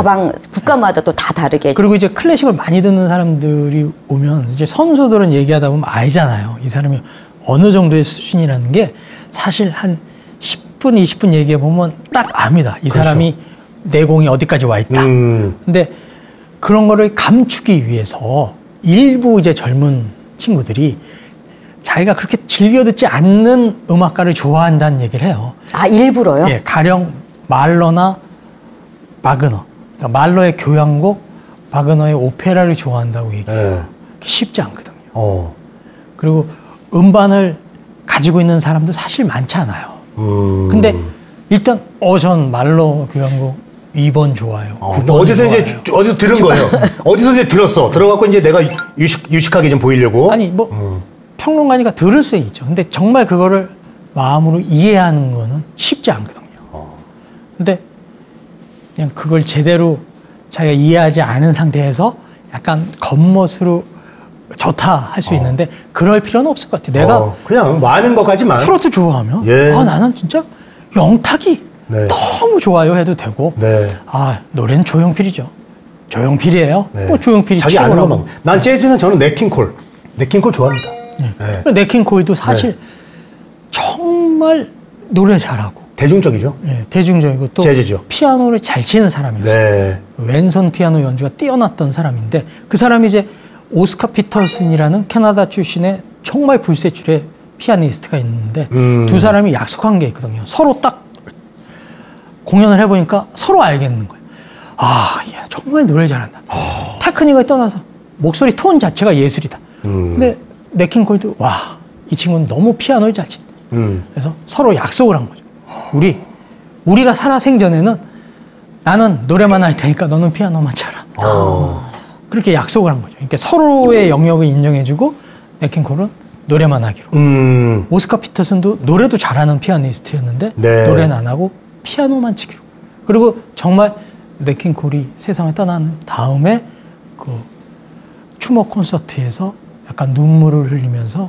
국가마다 또 다 다르게. 그리고 이제 클래식을 많이 듣는 사람들이 오면 이제 선수들은 얘기하다 보면 알잖아요. 이 사람이 어느 정도의 수준이라는 게 사실 한 10분, 20분 얘기해 보면 딱 압니다. 이 사람이 내공이 어디까지 와 있다. 근데 그런 거를 감추기 위해서 일부 이제 젊은 친구들이 자기가 그렇게 즐겨 듣지 않는 음악가를 좋아한다는 얘기를 해요. 일부러요? 예, 가령 말러나 바그너. 그러니까 말러의 교향곡, 바그너의 오페라를 좋아한다고 얘기해요. 쉽지 않거든요. 그리고 음반을 가지고 있는 사람도 사실 많지 않아요. 근데 일단 전 말러 교향곡 2번 좋아요. 9번 어디서 좋아요. 이제 어디서 들은 거예요? 어디서 이제 들었어? 들어갖고 이제 내가 유식하게 좀 보이려고. 아니 평론가니까 들을 수 있죠. 근데 정말 그거를 마음으로 이해하는 거는 쉽지 않거든요. 근데 그냥 그걸 제대로 자기가 이해하지 않은 상태에서 약간 겉멋으로 좋다 할 수 있는데 그럴 필요는 없을 것 같아요. 내가 그냥 많은 것까지만 트로트 좋아하면 예. 나는 진짜 영탁이 네. 너무 좋아요 해도 되고 네. 노래는 조용필이죠. 조용필이에요. 네. 뭐 조용필이 자기 아는 최고라고. 것만. 난 재즈는 저는 네킹콜 좋아합니다. 네. 네킹콜도 사실 정말 노래 잘하고 대중적이죠. 대중적이고 또 재즈죠. 피아노를 잘 치는 사람이었어요. 네. 왼손 피아노 연주가 뛰어났던 사람인데 그 사람이 이제 오스카 피터슨이라는 캐나다 출신의 정말 불세출의 피아니스트가 있는데 두 사람이 약속한 게 있거든요. 서로 딱 공연을 해보니까 서로 알겠는 거예요. 얘 정말 노래 잘한다. 테크닉을 떠나서 목소리 톤 자체가 예술이다. 근데 네킹콜도 이 친구는 너무 피아노를 잘 친다. 그래서 서로 약속을 한 거죠. 우리가 살아생전에는 나는 노래만 할 테니까 너는 피아노만 쳐라. 그렇게 약속을 한 거죠. 그러니까 서로의 영역을 인정해주고 네킹콜은 노래만 하기로. 오스카 피터슨도 노래도 잘하는 피아니스트였는데 네. 노래는 안 하고 피아노만 치기로. 그리고 정말 네킹콜이 세상을 떠나는 다음에 그 추모 콘서트에서 약간 눈물을 흘리면서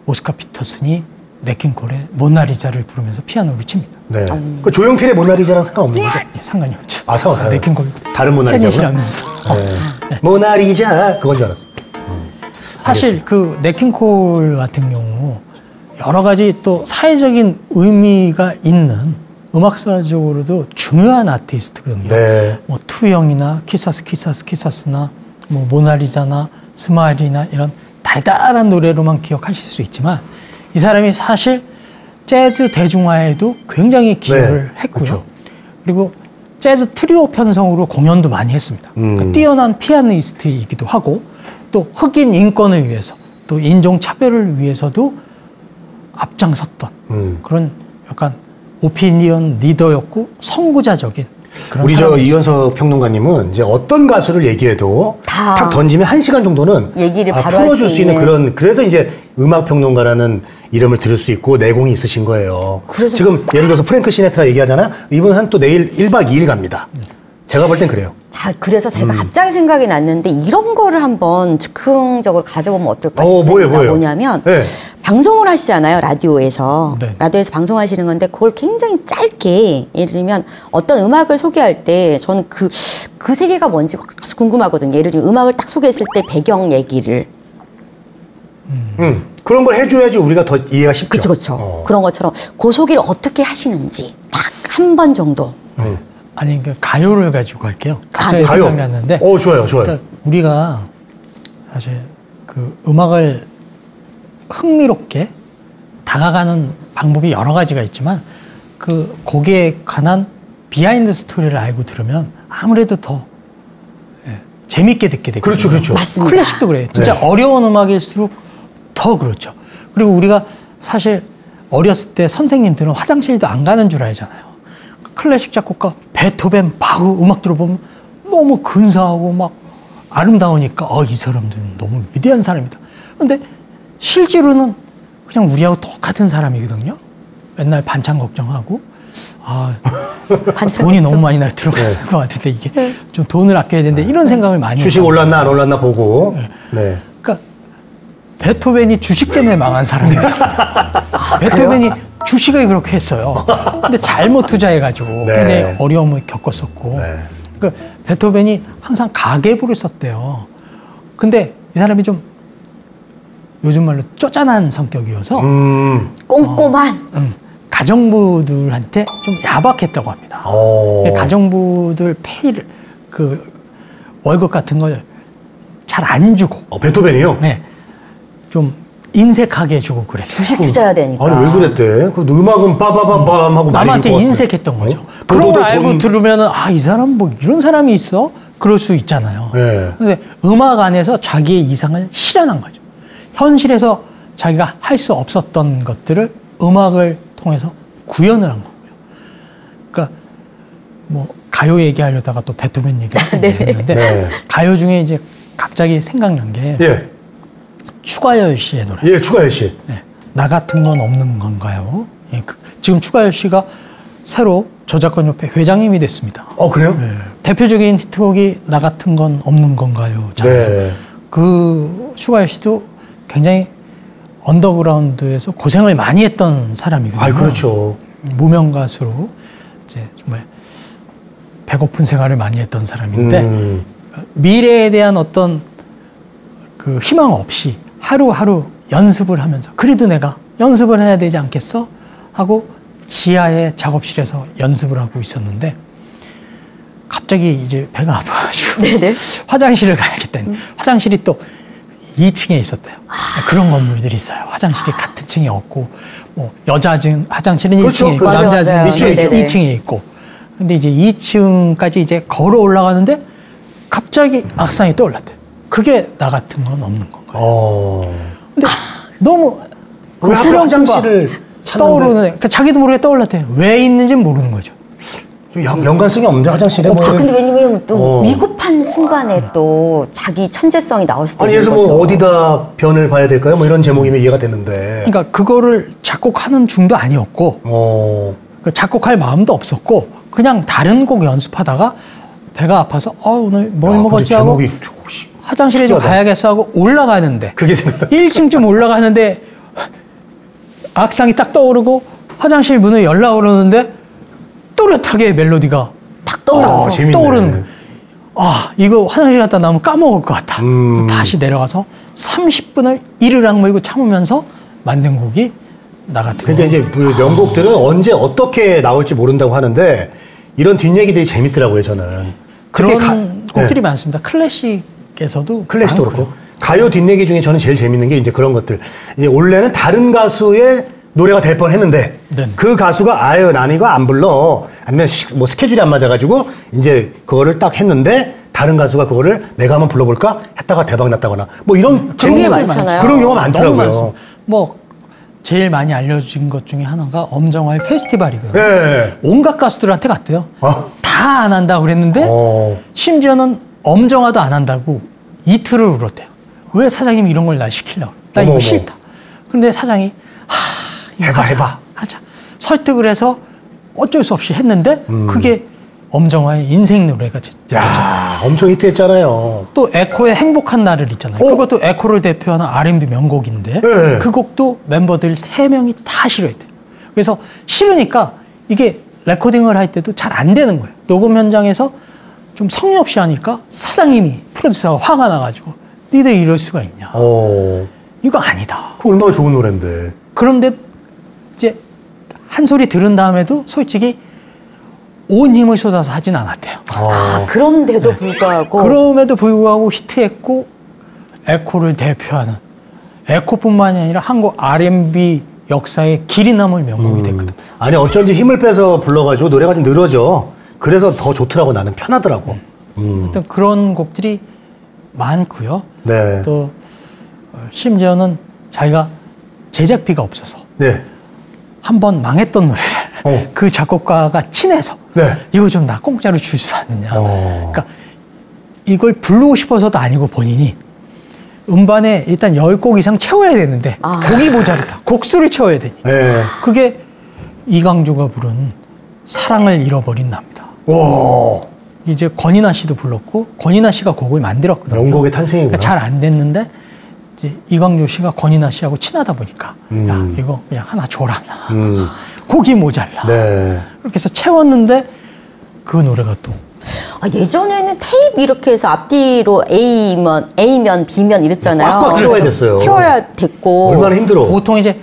오스카 피터슨이 네킹콜의 모나리자를 부르면서 피아노를 칩니다. 네. 그 조용필의 모나리자랑 상관없는 거죠? 상관이 없죠. 상관없어요. 네킹콜 다른 모나리자구나. 팬이시라면서. 네. 모나리자 그건 줄 알았어. 사실 알겠습니다. 그 네킹콜 같은 경우 여러 가지 또 사회적인 의미가 있는 음악사적으로도 중요한 아티스트거든요. 네. 뭐 투영이나 키사스나 뭐 모나리자나 스마일이나 이런 달달한 노래로만 기억하실 수 있지만 이 사람이 사실 재즈 대중화에도 굉장히 기여를 했고요. 그렇죠. 그리고 재즈 트리오 편성으로 공연도 많이 했습니다. 그러니까 뛰어난 피아니스트이기도 하고 또 흑인 인권을 위해서 또 인종 차별을 위해서도 앞장섰던 그런 약간 오피니언 리더였고 선구자적인 그런 우리 저 사람이었어요. 이현석 평론가님은 이제 어떤 가수를 얘기해도 다 탁 던지면 1시간 정도는 얘기를 바로 풀어줄 할 수 수 있는 있는. 그래서 이제 음악 평론가라는 이름을 들을 수 있고 내공이 있으신 거예요. 그래서- 지금 예를 들어서 프랭크 시네트라 얘기하잖아요. 이분은 한 또 내일 1박 2일 갑니다. 제가 볼 땐 그래요. 그래서 제가 갑자기 생각이 났는데 이런 거를 한번 즉흥적으로 가져보면 어떨까 싶습니다. 뭐예요? 뭐냐면 네. 방송을 하시잖아요. 라디오에서. 네. 라디오에서 방송하시는 건데 그걸 굉장히 짧게 예를 들면 어떤 음악을 소개할 때 저는 그 세계가 뭔지 아주 궁금하거든요. 예를 들면 음악을 딱 소개했을 때 배경 얘기를. 그런 걸 해줘야지 우리가 더 이해가 쉽죠. 그렇죠. 그런 것처럼 그 소개를 어떻게 하시는지 딱 한 번 정도. 아니 그러니까 가요를 가지고 할게요. 갑자기 네. 가요. 생각났는데 좋아요. 그러니까 우리가 사실 그 음악을 흥미롭게 다가가는 방법이 여러 가지가 있지만 그 곡에 관한 비하인드 스토리를 알고 들으면 아무래도 더 재밌게 듣게 되거든요. 그렇죠. 맞습니다. 클래식도 그래요. 진짜 네. 어려운 음악일수록 더 그렇죠. 그리고 우리가 사실 어렸을 때 선생님들은 화장실도 안 가는 줄 알잖아요. 클래식 작곡가 베토벤, 바흐 음악 들어보면 너무 근사하고 막 아름다우니까 이 사람들은 너무 위대한 사람이다. 근데 실제로는 그냥 우리하고 똑같은 사람이거든요. 맨날 반찬 걱정하고 반찬 돈이 걱정. 너무 많이 날 들어가는 것 같은데 이게 좀 돈을 아껴야 되는데 이런 생각을 많이 주식 해요. 올랐나 안 올랐나 보고. 네. 그러니까 베토벤이 주식 때문에 망한 사람이거든요. 베토벤이 주식을 그렇게 했어요. 근데 잘못 투자해가지고 굉장히 어려움을 겪었었고. 그러니까 베토벤이 항상 가계부를 썼대요. 근데 이 사람이 좀 요즘 말로 쪼잔한 성격이어서 꼼꼼한. 가정부들한테 좀 야박했다고 합니다. 가정부들 페이를 그 월급 같은 걸 잘 안 주고. 베토벤이요? 네, 좀 인색하게 주고 그래. 주식 투자해야 되니까. 아니 왜 그랬대? 그 음악은 빠바바밤 하고 많이 남한테 줄 것 같아. 인색했던 거죠. 어? 그런 걸 돈- 알고 들으면은 이 사람 뭐 이런 사람이 있어? 그럴 수 있잖아요. 네. 근데 음악 안에서 자기의 이상을 실현한 거죠. 현실에서 자기가 할 수 없었던 것들을 음악을 통해서 구현을 한 거고요. 그러니까 뭐 가요 얘기하려다가 또 베토벤 얘기했는데 네. 가요 중에 이제 갑자기 생각난 게 예. 추가열 씨의 노래. 예, 추가열 씨. 네. 나 같은 건 없는 건가요? 예, 지금 추가열 씨가 새로 저작권협회 회장님이 됐습니다. 그래요? 네. 대표적인 히트곡이 나 같은 건 없는 건가요? 네. 그 슈가요 씨도 굉장히 언더그라운드에서 고생을 많이 했던 사람이거든요. 그렇죠. 무명 가수로 이제 정말 배고픈 생활을 많이 했던 사람인데 미래에 대한 어떤 그 희망 없이 하루하루 연습을 하면서 그래도 내가 연습을 해야 되지 않겠어? 하고 지하의 작업실에서 연습을 하고 있었는데 갑자기 이제 배가 아파가지고 네네. 화장실을 가야겠다. 화장실이 또 2층에 있었대요. 그런 건물들이 있어요. 화장실이 같은 층에 없고 뭐 여자 화장실은 그렇죠. 1층에 있고 맞아요, 남자 맞아요. 화장실은 네네. 2층에 있고. 근데 이제 2층까지 이제 걸어 올라가는데 갑자기 악상이 떠올랐대요. 그게 나 같은 건 없는 건가요? 근데 너무 왜 하필 화장실을 떠오르는 찾는데? 그러니까 자기도 모르게 떠올랐대요. 왜 있는지는 모르는 거죠. 연관성이 없는데 화장실에 뭐. 근데 왜냐면 또 위급한 순간에 또 자기 천재성이 나올 수도 아니 있는 예를 들어 거죠. 뭐 어디다 변을 봐야 될까요? 뭐 이런 제목이면 이해가 되는데. 그러니까 그거를 작곡하는 중도 아니었고 그 작곡할 마음도 없었고 그냥 다른 곡 연습하다가 배가 아파서 오늘 뭘 먹었지 하고 제목이 화장실에 좀 특이하다. 가야겠어 하고 올라가는데 그게 생각났어. 1층쯤 올라가는데 악상이 딱 떠오르고 화장실 문을 열라 그러는데 또렷하게 멜로디가 탁 떠올라서. 재밌네. 떠오르는 거예요. 이거 화장실 갔다 나오면 까먹을 것 같아. 그래서 다시 내려가서 30분을 이를 악물고 참으면서 만든 곡이 나 같은 거. 그러니까 이제 그 명곡들은 언제 어떻게 나올지 모른다고 하는데 이런 뒷얘기들이 재밌더라고요, 저는. 그런 곡들이 많습니다. 클래식에서도 클래식도 많고요. 그렇고. 가요 뒷얘기 중에 저는 제일 재밌는 게 이제 그런 것들. 이제 원래는 다른 가수의 노래가 될 뻔 했는데 네. 그 가수가 아유 난 이거 안 불러 아니면 뭐 스케줄이 안 맞아가지고 이제 그거를 딱 했는데 다른 가수가 그거를 내가 한번 불러볼까 했다가 대박 났다거나 뭐 이런 그런 게 제목들이 많잖아요. 그런 경우가 너무 많더라고요. 많습니다. 뭐 제일 많이 알려진 것 중에 하나가 엄정화의 페스티벌이거든요. 네. 온갖 가수들한테 갔대요. 다 안 한다고 그랬는데 심지어는 엄정화도 안 한다고 이틀을 울었대요. 왜 사장님이 이런 걸 날 시키려고? 나 이거 어머, 싫다. 그런데 사장이 이거 해봐. 하자. 설득을 해서 어쩔 수 없이 했는데 그게 엄정화의 인생 노래가 야, 엄청 히트했잖아요. 또 에코의 행복한 날을 있잖아요. 그것도 에코를 대표하는 R&B 명곡인데 네. 그 곡도 멤버들 3명이 다 싫어했대요. 그래서 싫으니까 이게 레코딩을 할 때도 잘 안 되는 거예요. 녹음 현장에서 좀 성의 없이 하니까 사장님이 프로듀서가 화가 나가지고 니들 이럴 수가 있냐. 이거 아니다. 그 얼마나 좋은 노래인데. 그런데 이제 한 소리 들은 다음에도 솔직히 온 힘을 쏟아서 하진 않았대요. 그런데도 불구하고. 그럼에도 불구하고 히트했고 에코를 대표하는 에코뿐만이 아니라 한국 R&B 역사의 길이 남을 명곡이 됐거든. 아니 어쩐지 힘을 빼서 불러가지고 노래가 좀 늘어져. 그래서 더 좋더라고 나는 편하더라고. 어떤 그런 곡들이 많고요. 네. 또 심지어는 자기가 제작비가 없어서 네. 한 번 망했던 노래를 그 작곡가가 친해서 네. 이거 좀 나 공짜로 줄 수 있느냐. 그러니까 이걸 부르고 싶어서도 아니고 본인이 음반에 일단 10곡 이상 채워야 되는데 곡이 모자르다. 곡수를 채워야 되니. 네. 그게 이광조가 부른 사랑을 잃어버린 나입니다. 와. 이제 권인아 씨도 불렀고 권인아 씨가 곡을 만들었거든요. 명곡의 탄생이구나. 그러니까 잘 안 됐는데 이제 이광조 씨가 권인아 씨하고 친하다 보니까 야 이거 그냥 하나 줘라. 곡이 모자라. 네. 그렇게 해서 채웠는데 그 노래가 또 예전에는 테이프 이렇게 해서 앞뒤로 A면, B면 이랬잖아요. 꽉꽉 채워야 됐어요. 채워야 됐고. 얼마나 힘들어. 보통 이제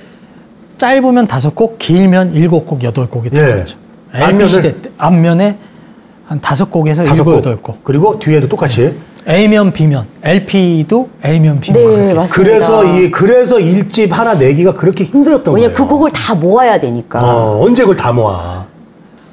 짧으면 5곡, 길면 7곡, 8곡이 들어갔죠. LP 시대 때 앞면에 한 5곡에서 7, 8곡. 그리고 뒤에도 똑같이. A면 B면, LP도 A면 B면 네, 그렇게 맞습니다. 그래서 1집 하나 내기가 그렇게 힘들었던 거예요. 왜냐 그 곡을 다 모아야 되니까. 언제 그걸 다 모아.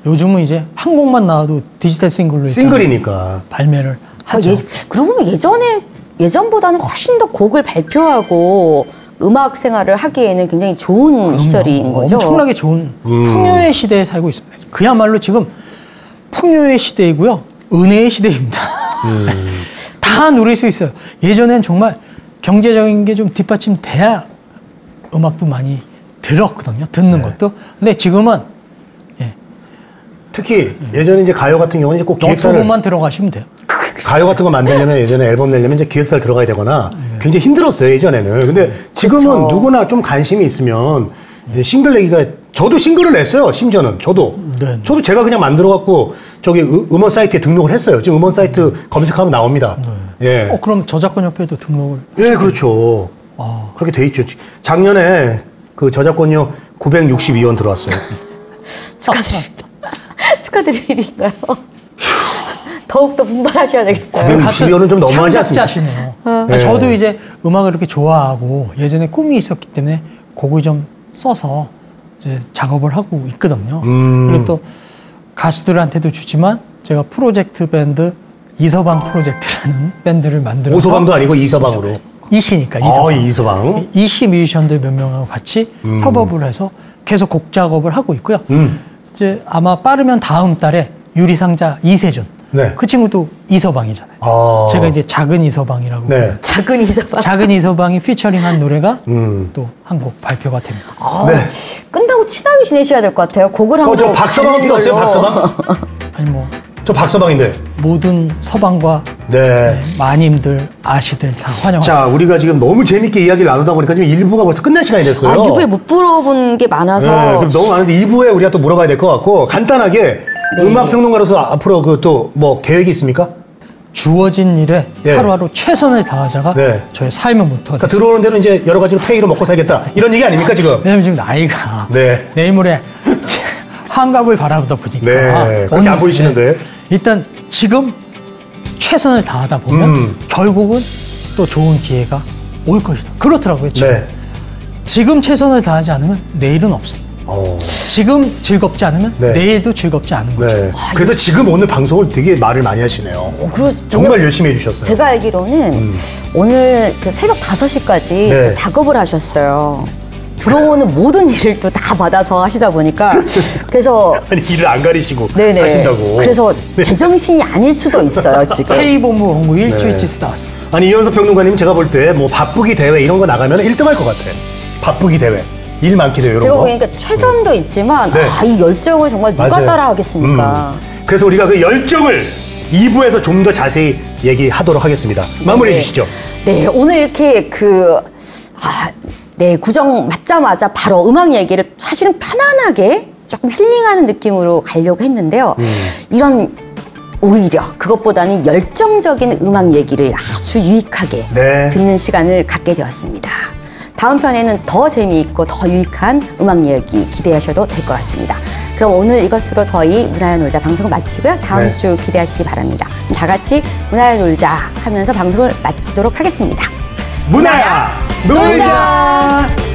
요즘은 이제 한 곡만 나와도 디지털 싱글로 일단 싱글이니까. 발매를 하죠. 그러고 보면 예전보다는 훨씬 더 곡을 발표하고 음악 생활을 하기에는 굉장히 좋은 시절인 거죠. 엄청나게 좋은 풍요의 시대에 살고 있습니다. 그야말로 지금 풍요의 시대이고요. 은혜의 시대입니다. 다 누릴 수 있어요. 예전엔 정말 경제적인 게 좀 뒷받침돼야 음악도 많이 들었거든요. 듣는 것도. 근데 지금은 특히 예전에 이제 가요 같은 경우는 이제 꼭 기획사를 노트북만 들어가시면 돼요. 가요 같은 거 만들려면 예전에 앨범 내려면 이제 기획사를 들어가야 되거나 굉장히 힘들었어요, 예전에는. 근데 지금은 그쵸. 누구나 좀 관심이 있으면 싱글 내기가 저도 싱글을 냈어요, 심지어는. 저도 제가 그냥 만들어 갖고 저기 음원 사이트에 등록을 했어요. 지금 음원 사이트 검색하면 나옵니다. 예. 그럼 저작권협회도 등록을. 예, 그렇죠. 그렇게 돼 있죠. 작년에 그 저작권료 962원 들어왔어요. 축하드립니다. 축하드리니까요. 더욱더 분발하셔야 되겠어요. 962원은 좀 너무하지 않습니까? 창작자시네요. 네. 저도 이제 음악을 이렇게 좋아하고 예전에 꿈이 있었기 때문에 곡을 좀 써서 이제 작업을 하고 있거든요. 그리고 또 가수들한테도 주지만 제가 프로젝트 밴드 이서방 프로젝트라는 밴드를 만들어서 오서방도 아니고 이서방으로. 이시니까 이서방. 이서방. 이시 뮤지션들 몇 명하고 같이 협업을 해서 계속 곡 작업을 하고 있고요. 이제 아마 빠르면 다음 달에 유리상자 이세준. 네. 그 친구도 이서방이잖아요. 제가 이제 작은 이서방이라고. 네. 작은 이서방. 작은 이서방이 피처링한 노래가 또 한 곡 발표가 됩니다. 네. 끝나고 친하게 지내셔야 될 것 같아요. 곡을 한 저 곡. 박서방 필요 없어요, 박서방? 아니 뭐 저 박서방인데. 모든 서방과 네. 마님들 아시들 다 환영합니다. 자, 우리가 지금 너무 재밌게 이야기를 나누다 보니까 지금 1부가 벌써 끝날 시간이 됐어요. 2부에 못 물어본 게 많아서. 네, 그럼 너무 많은데 2부에 우리가 또 물어봐야 될 것 같고 간단하게 음악 평론가로서 앞으로 그 또 뭐 계획이 있습니까? 주어진 일에 예. 하루하루 최선을 다하자가 네. 저의 삶의 모토가 그러니까 됐습니다. 들어오는 대로 이제 여러 가지로 페이로 먹고 살겠다 이런 얘기 아닙니까 지금? 왜냐면 지금 나이가 네. 내일 모레 환갑을 바라보다 보니까 네, 그렇게 안 어느 보이시는데. 일단 지금 최선을 다하다 보면 결국은 또 좋은 기회가 올 것이다. 그렇더라고요. 지금. 네. 지금 최선을 다하지 않으면 내일은 없어요. 지금 즐겁지 않으면 네. 내일도 즐겁지 않은 거죠. 네. 그래서 지금 오늘 방송을 되게 말을 많이 하시네요. 그리고 정말 열심히 해주셨어요. 제가 알기로는 오늘 그 새벽 5시까지 네. 작업을 하셨어요. 들어오는 모든 일을 또 다 받아서 하시다 보니까 그래서 아니 일을 안 가리시고 네네. 하신다고. 그래서 네. 제정신이 아닐 수도 있어요 지금. K본부 홍보 일주일치 쓰다왔습니다. 아니 이현석 평론가님 제가 볼 때 뭐 바쁘기 대회 이런 거 나가면 1등 할 것 같아. 바쁘기 대회, 일 많기 대회 이런 제가 거. 보니까 최선도 있지만 네. 이 열정을 정말 누가 맞아요. 따라하겠습니까? 그래서 우리가 그 열정을 2부에서 좀 더 자세히 얘기하도록 하겠습니다. 마무리해 네. 주시죠. 네, 오늘 이렇게 구정 맞자마자 바로 음악 얘기를 사실은 편안하게 조금 힐링하는 느낌으로 가려고 했는데요. 이런 오히려 그것보다는 열정적인 음악 얘기를 아주 유익하게 네. 듣는 시간을 갖게 되었습니다. 다음 편에는 더 재미있고 더 유익한 음악 이야기 기대하셔도 될 것 같습니다. 그럼 오늘 이것으로 저희 문화야 놀자 방송을 마치고요. 다음 네. 주 기대하시기 바랍니다. 다 같이 문화야 놀자 하면서 방송을 마치도록 하겠습니다. 문화야 놀자.